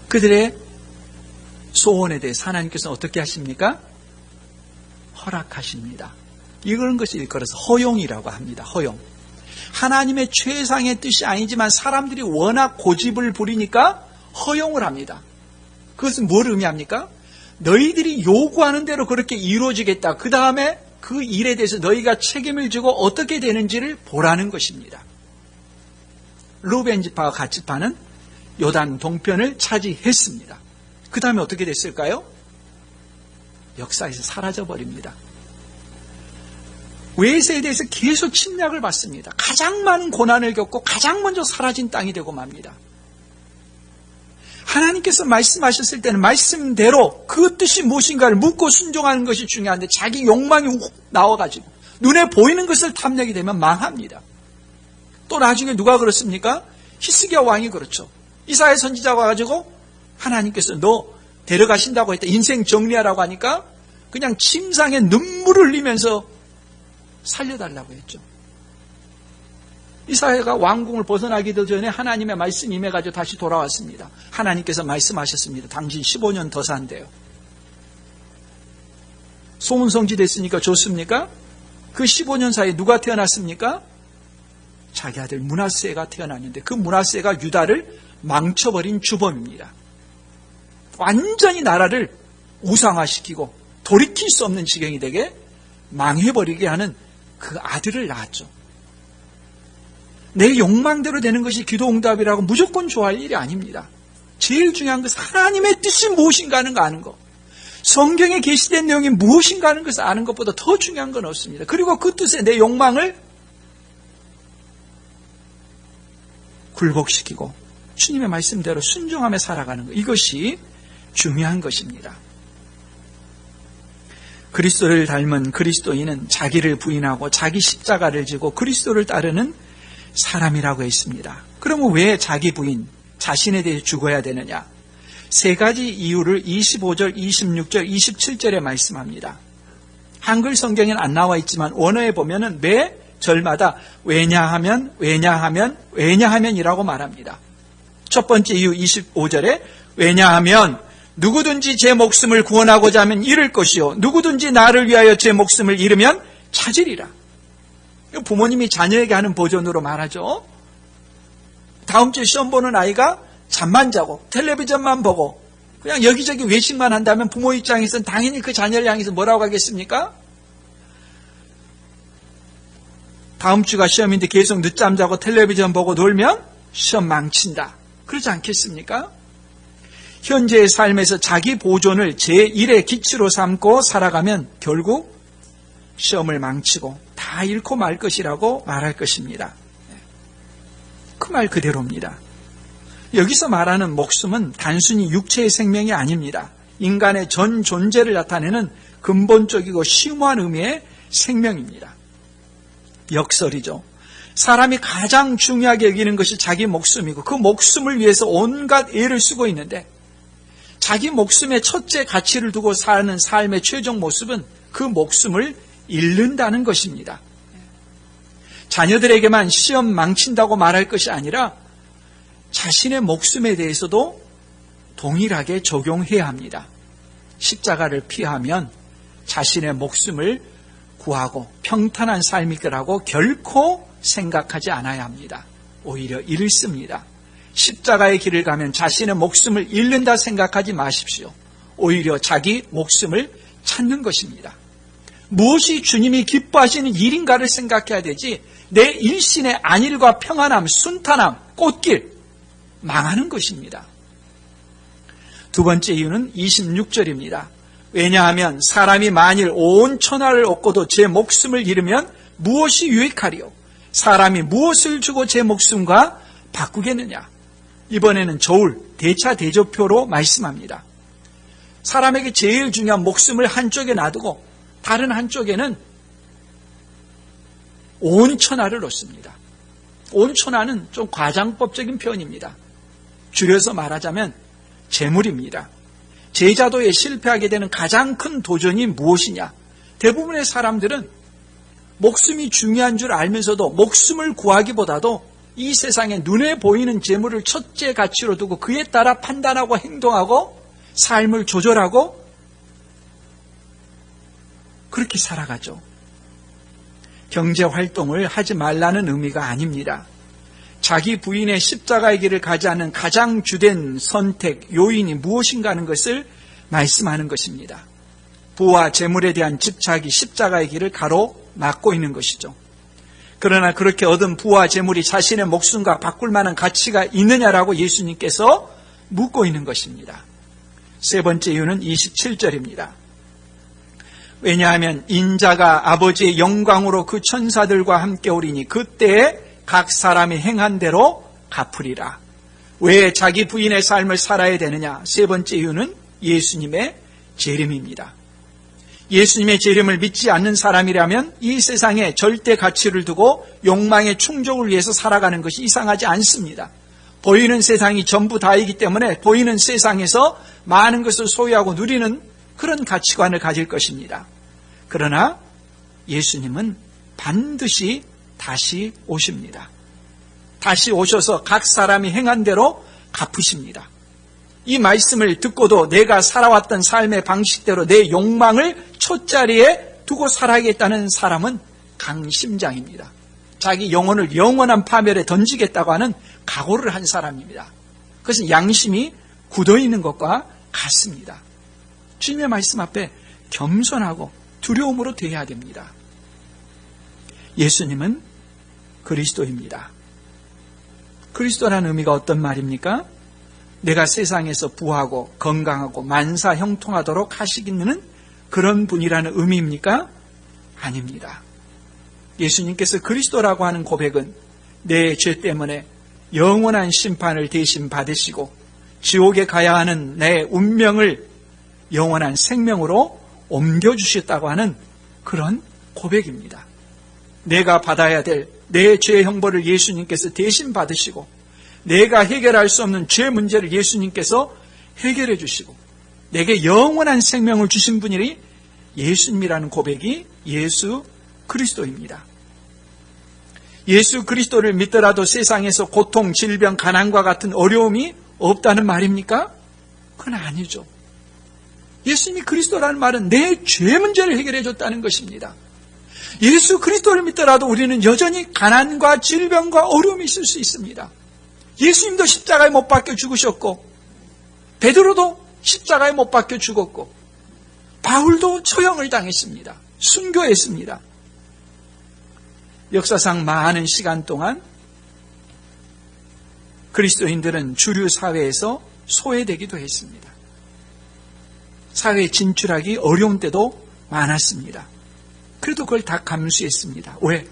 S1: 그들의 소원에 대해서 하나님께서는 어떻게 하십니까? 허락하십니다. 이런 것이 일컬어서 허용이라고 합니다. 허용. 하나님의 최상의 뜻이 아니지만 사람들이 워낙 고집을 부리니까 허용을 합니다. 그것은 뭘 의미합니까? 너희들이 요구하는 대로 그렇게 이루어지겠다. 그 다음에 그 일에 대해서 너희가 책임을 지고 어떻게 되는지를 보라는 것입니다. 루벤 지파와 갓 지파는 요단 동편을 차지했습니다. 그 다음에 어떻게 됐을까요? 역사에서 사라져버립니다. 외세에 대해서 계속 침략을 받습니다. 가장 많은 고난을 겪고 가장 먼저 사라진 땅이 되고 맙니다. 하나님께서 말씀하셨을 때는 말씀대로 그 뜻이 무엇인가를 묻고 순종하는 것이 중요한데 자기 욕망이 나와가지고 눈에 보이는 것을 탐내게 되면 망합니다. 또 나중에 누가 그렇습니까? 히스기야 왕이 그렇죠. 이사야 선지자가 와가지고 하나님께서 너 데려가신다고 했다. 인생 정리하라고 하니까 그냥 침상에 눈물을 흘리면서 살려달라고 했죠. 이사야가 왕궁을 벗어나기도 전에 하나님의 말씀이 임해가지고 다시 돌아왔습니다. 하나님께서 말씀하셨습니다. 당신 15년 더 산대요. 소문성지 됐으니까 좋습니까? 그 15년 사이에 누가 태어났습니까? 자기 아들 므낫세가 태어났는데 그 므낫세가 유다를 망쳐버린 주범입니다. 완전히 나라를 우상화시키고 돌이킬 수 없는 지경이 되게 망해버리게 하는 그 아들을 낳았죠. 내 욕망대로 되는 것이 기도 응답이라고 무조건 좋아할 일이 아닙니다. 제일 중요한 것은 하나님의 뜻이 무엇인가 하는 거 아는 거. 성경에 게시된 내용이 무엇인가 하는 것을 아는 것보다 더 중요한 건 없습니다. 그리고 그 뜻에 내 욕망을 굴복시키고 주님의 말씀대로 순종하며 살아가는 것. 이것이 중요한 것입니다. 그리스도를 닮은 그리스도인은 자기를 부인하고 자기 십자가를 지고 그리스도를 따르는 사람이라고 했습니다. 그러면 왜 자기 부인, 자신에 대해 죽어야 되느냐? 세 가지 이유를 25절, 26절, 27절에 말씀합니다. 한글 성경에는 안 나와 있지만 원어에 보면은 매 절마다 왜냐하면 이라고 말합니다. 첫 번째 이유 25절에 왜냐하면 누구든지 제 목숨을 구원하고자 하면 잃을 것이요 누구든지 나를 위하여 제 목숨을 잃으면 찾으리라. 부모님이 자녀에게 하는 버전으로 말하죠. 다음 주에 시험 보는 아이가 잠만 자고 텔레비전만 보고 그냥 여기저기 외식만 한다면 부모 입장에서는 당연히 그 자녀를 향해서 뭐라고 하겠습니까? 다음 주가 시험인데 계속 늦잠 자고 텔레비전 보고 놀면 시험 망친다. 그러지 않겠습니까? 현재의 삶에서 자기 보존을 제1의 기치로 삼고 살아가면 결국 시험을 망치고 다 잃고 말 것이라고 말할 것입니다. 그 말 그대로입니다. 여기서 말하는 목숨은 단순히 육체의 생명이 아닙니다. 인간의 전 존재를 나타내는 근본적이고 심오한 의미의 생명입니다. 역설이죠. 사람이 가장 중요하게 여기는 것이 자기 목숨이고 그 목숨을 위해서 온갖 애를 쓰고 있는데 자기 목숨의 첫째 가치를 두고 사는 삶의 최종 모습은 그 목숨을 잃는다는 것입니다. 자녀들에게만 시험 망친다고 말할 것이 아니라 자신의 목숨에 대해서도 동일하게 적용해야 합니다. 십자가를 피하면 자신의 목숨을 구하고 평탄한 삶일 거라고 결코 생각하지 않아야 합니다. 오히려 잃습니다. 십자가의 길을 가면 자신의 목숨을 잃는다 생각하지 마십시오. 오히려 자기 목숨을 찾는 것입니다. 무엇이 주님이 기뻐하시는 일인가를 생각해야 되지 내 일신의 안일과 평안함, 순탄함, 꽃길 망하는 것입니다. 두 번째 이유는 26절입니다. 왜냐하면 사람이 만일 온 천하를 얻고도 제 목숨을 잃으면 무엇이 유익하리요? 사람이 무엇을 주고 제 목숨과 바꾸겠느냐? 이번에는 저울, 대차대조표로 말씀합니다. 사람에게 제일 중요한 목숨을 한쪽에 놔두고 다른 한쪽에는 온 천하를 놓습니다. 온 천하는 좀 과장법적인 표현입니다. 줄여서 말하자면 재물입니다. 제자도에 실패하게 되는 가장 큰 도전이 무엇이냐? 대부분의 사람들은 목숨이 중요한 줄 알면서도 목숨을 구하기보다도 이 세상에 눈에 보이는 재물을 첫째 가치로 두고 그에 따라 판단하고 행동하고 삶을 조절하고 그렇게 살아가죠. 경제활동을 하지 말라는 의미가 아닙니다. 자기 부인의 십자가의 길을 가지 않는 가장 주된 선택, 요인이 무엇인가 하는 것을 말씀하는 것입니다. 부와 재물에 대한 집착이 십자가의 길을 가로막고 있는 것이죠. 그러나 그렇게 얻은 부와 재물이 자신의 목숨과 바꿀 만한 가치가 있느냐라고 예수님께서 묻고 있는 것입니다. 세 번째 이유는 27절입니다. 왜냐하면 인자가 아버지의 영광으로 그 천사들과 함께 오리니 그때에 각 사람이 행한 대로 갚으리라. 왜 자기 부인의 삶을 살아야 되느냐? 세 번째 이유는 예수님의 재림입니다. 예수님의 재림을 믿지 않는 사람이라면 이 세상에 절대 가치를 두고 욕망의 충족을 위해서 살아가는 것이 이상하지 않습니다. 보이는 세상이 전부 다이기 때문에 보이는 세상에서 많은 것을 소유하고 누리는 그런 가치관을 가질 것입니다. 그러나 예수님은 반드시 다시 오십니다. 다시 오셔서 각 사람이 행한 대로 갚으십니다. 이 말씀을 듣고도 내가 살아왔던 삶의 방식대로 내 욕망을 첫자리에 두고 살아야겠다는 사람은 강심장입니다. 자기 영혼을 영원한 파멸에 던지겠다고 하는 각오를 한 사람입니다. 그것은 양심이 굳어있는 것과 같습니다. 주님의 말씀 앞에 겸손하고 두려움으로 대해야 됩니다. 예수님은 그리스도입니다. 그리스도라는 의미가 어떤 말입니까? 내가 세상에서 부하고 건강하고 만사 형통하도록 하시기는 그런 분이라는 의미입니까? 아닙니다. 예수님께서 그리스도라고 하는 고백은 내 죄 때문에 영원한 심판을 대신 받으시고 지옥에 가야 하는 내 운명을 영원한 생명으로 옮겨주셨다고 하는 그런 고백입니다. 내가 받아야 될 내 죄의 형벌을 예수님께서 대신 받으시고 내가 해결할 수 없는 죄 문제를 예수님께서 해결해 주시고 내게 영원한 생명을 주신 분이 예수님이라는 고백이 예수 그리스도입니다. 예수 그리스도를 믿더라도 세상에서 고통, 질병, 가난과 같은 어려움이 없다는 말입니까? 그건 아니죠. 예수님이 그리스도라는 말은 내 죄 문제를 해결해 줬다는 것입니다. 예수 그리스도를 믿더라도 우리는 여전히 가난과 질병과 어려움이 있을 수 있습니다. 예수님도 십자가에 못 박혀 죽으셨고, 베드로도 십자가에 못 박혀 죽었고, 바울도 처형을 당했습니다. 순교했습니다. 역사상 많은 시간 동안 그리스도인들은 주류 사회에서 소외되기도 했습니다. 사회에 진출하기 어려운 때도 많았습니다. 그래도 그걸 다 감수했습니다. 왜?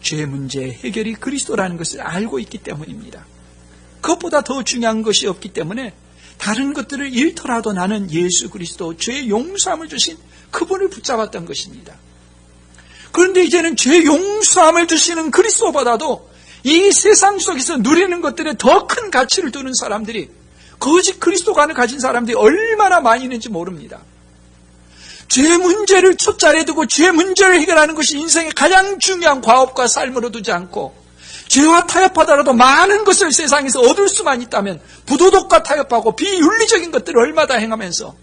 S1: 죄 문제의 해결이 그리스도라는 것을 알고 있기 때문입니다. 그것보다 더 중요한 것이 없기 때문에 다른 것들을 잃더라도 나는 예수 그리스도, 죄의 용서함을 주신 그분을 붙잡았던 것입니다. 그런데 이제는 죄 용서함을 주시는 그리스도보다도 이 세상 속에서 누리는 것들에 더 큰 가치를 두는 사람들이, 거짓 그리스도관을 가진 사람들이 얼마나 많이 있는지 모릅니다. 죄 문제를 첫자리에 두고 죄 문제를 해결하는 것이 인생의 가장 중요한 과업과 삶으로 두지 않고, 죄와 타협하더라도 많은 것을 세상에서 얻을 수만 있다면 부도덕과 타협하고 비윤리적인 것들을 얼마나 행하면서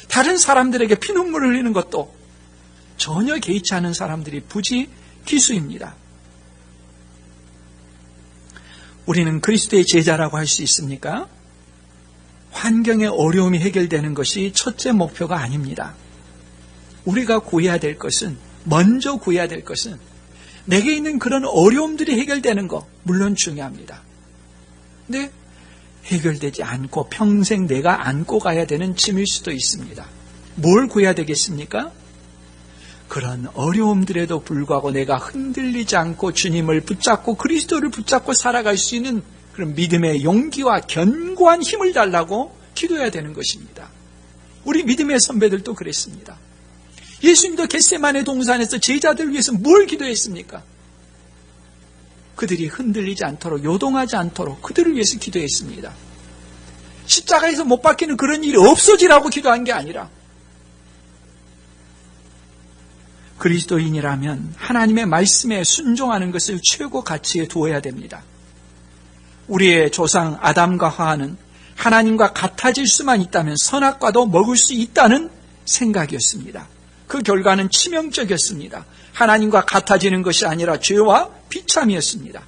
S1: 다른 사람들에게 피눈물을 흘리는 것도 전혀 개의치 않은 사람들이 부지 기수입니다. 우리는 그리스도의 제자라고 할 수 있습니까? 환경의 어려움이 해결되는 것이 첫째 목표가 아닙니다. 우리가 구해야 될 것은, 먼저 구해야 될 것은 내게 있는 그런 어려움들이 해결되는 것, 물론 중요합니다. 근데 해결되지 않고 평생 내가 안고 가야 되는 짐일 수도 있습니다. 뭘 구해야 되겠습니까? 그런 어려움들에도 불구하고 내가 흔들리지 않고 주님을 붙잡고 그리스도를 붙잡고 살아갈 수 있는 그런 믿음의 용기와 견고한 힘을 달라고 기도해야 되는 것입니다. 우리 믿음의 선배들도 그랬습니다. 예수님도 겟세마네 동산에서 제자들 위해서 뭘 기도했습니까? 그들이 흔들리지 않도록, 요동하지 않도록 그들을 위해서 기도했습니다. 십자가에서 못 박히는 그런 일이 없어지라고 기도한 게 아니라, 그리스도인이라면 하나님의 말씀에 순종하는 것을 최고 가치에 두어야 됩니다. 우리의 조상 아담과 하와는 하나님과 같아질 수만 있다면 선악과도 먹을 수 있다는 생각이었습니다. 그 결과는 치명적이었습니다. 하나님과 같아지는 것이 아니라 죄와 비참이었습니다.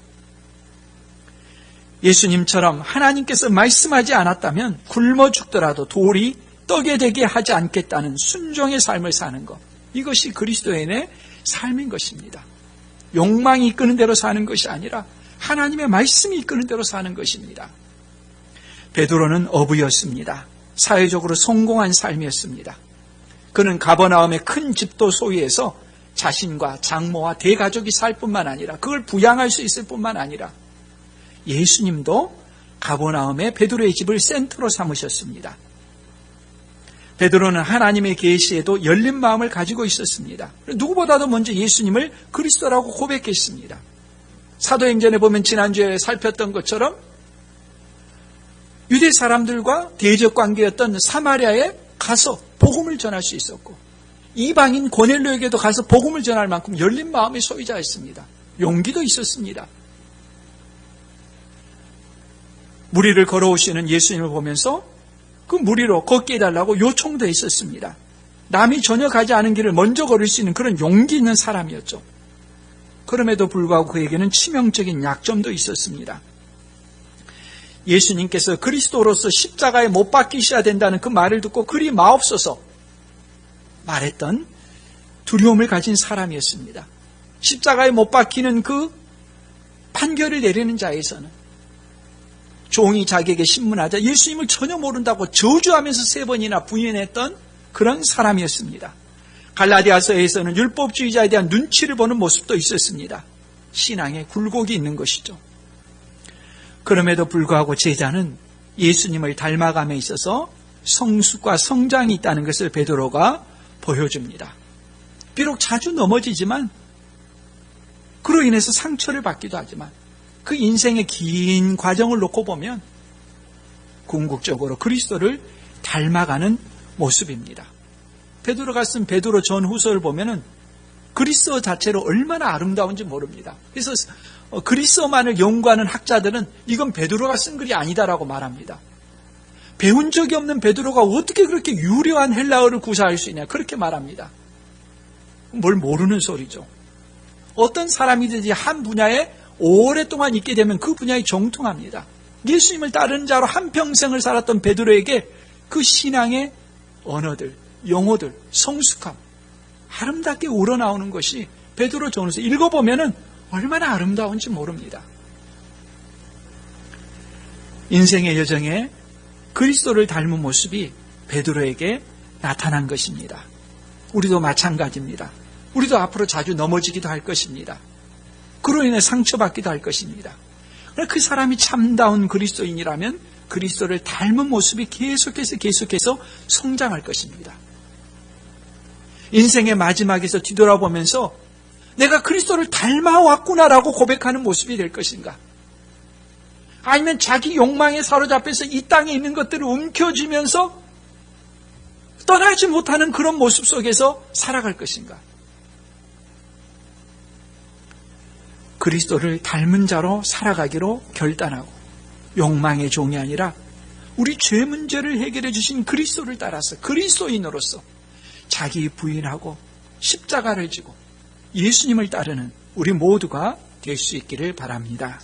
S1: 예수님처럼 하나님께서 말씀하지 않았다면 굶어 죽더라도 돌이 떡이 되게 하지 않겠다는 순종의 삶을 사는 것, 이것이 그리스도인의 삶인 것입니다. 욕망이 이끄는 대로 사는 것이 아니라 하나님의 말씀이 이끄는 대로 사는 것입니다. 베드로는 어부였습니다. 사회적으로 성공한 삶이었습니다. 그는 가버나움의 큰 집도 소유해서 자신과 장모와 대가족이 살 뿐만 아니라, 그걸 부양할 수 있을 뿐만 아니라 예수님도 가버나움의 베드로의 집을 센터로 삼으셨습니다. 베드로는 하나님의 계시에도 열린 마음을 가지고 있었습니다. 누구보다도 먼저 예수님을 그리스도라고 고백했습니다. 사도행전에 보면 지난주에 살폈던 것처럼 유대 사람들과 대적 관계였던 사마리아에 가서 복음을 전할 수 있었고, 이방인 고넬료에게도 가서 복음을 전할 만큼 열린 마음의 소유자였습니다. 용기도 있었습니다. 무리를 걸어오시는 예수님을 보면서 그 무리로 걷게 해달라고 요청도 했었습니다. 남이 전혀 가지 않은 길을 먼저 걸을 수 있는 그런 용기 있는 사람이었죠. 그럼에도 불구하고 그에게는 치명적인 약점도 있었습니다. 예수님께서 그리스도로서 십자가에 못 박히셔야 된다는 그 말을 듣고 그리 마옵소서 말했던 두려움을 가진 사람이었습니다. 십자가에 못 박히는 그 판결을 내리는 자에서는 종이 자기에게 신문하자 예수님을 전혀 모른다고 저주하면서 3번이나 부인했던 그런 사람이었습니다. 갈라디아서에서는 율법주의자에 대한 눈치를 보는 모습도 있었습니다. 신앙에 굴곡이 있는 것이죠. 그럼에도 불구하고 제자는 예수님을 닮아감에 있어서 성숙과 성장이 있다는 것을 베드로가 보여줍니다. 비록 자주 넘어지지만, 그로 인해서 상처를 받기도 하지만, 그 인생의 긴 과정을 놓고 보면 궁극적으로 그리스도를 닮아가는 모습입니다. 베드로가 쓴 베드로 전후서를 보면은 그리스도 자체로 얼마나 아름다운지 모릅니다. 그래서 그리스도만을 연구하는 학자들은 이건 베드로가 쓴 글이 아니다라고 말합니다. 배운 적이 없는 베드로가 어떻게 그렇게 유려한 헬라어를 구사할 수 있냐, 그렇게 말합니다. 뭘 모르는 소리죠. 어떤 사람이든지 한 분야에 오랫동안 있게 되면 그 분야에 정통합니다. 예수님을 따르는 자로 한평생을 살았던 베드로에게 그 신앙의 언어들, 용어들, 성숙함 아름답게 우러나오는 것이 베드로전서 읽어보면 얼마나 아름다운지 모릅니다. 인생의 여정에 그리스도를 닮은 모습이 베드로에게 나타난 것입니다. 우리도 마찬가지입니다. 우리도 앞으로 자주 넘어지기도 할 것입니다. 그로 인해 상처받기도 할 것입니다. 그러나 그 사람이 참다운 그리스도인이라면 그리스도를 닮은 모습이 계속해서 성장할 것입니다. 인생의 마지막에서 뒤돌아보면서 내가 그리스도를 닮아왔구나라고 고백하는 모습이 될 것인가? 아니면 자기 욕망에 사로잡혀서 이 땅에 있는 것들을 움켜쥐면서 떠나지 못하는 그런 모습 속에서 살아갈 것인가? 그리스도를 닮은 자로 살아가기로 결단하고 욕망의 종이 아니라 우리 죄 문제를 해결해 주신 그리스도를 따라서 그리스도인으로서 자기 부인하고 십자가를 지고 예수님을 따르는 우리 모두가 될 수 있기를 바랍니다.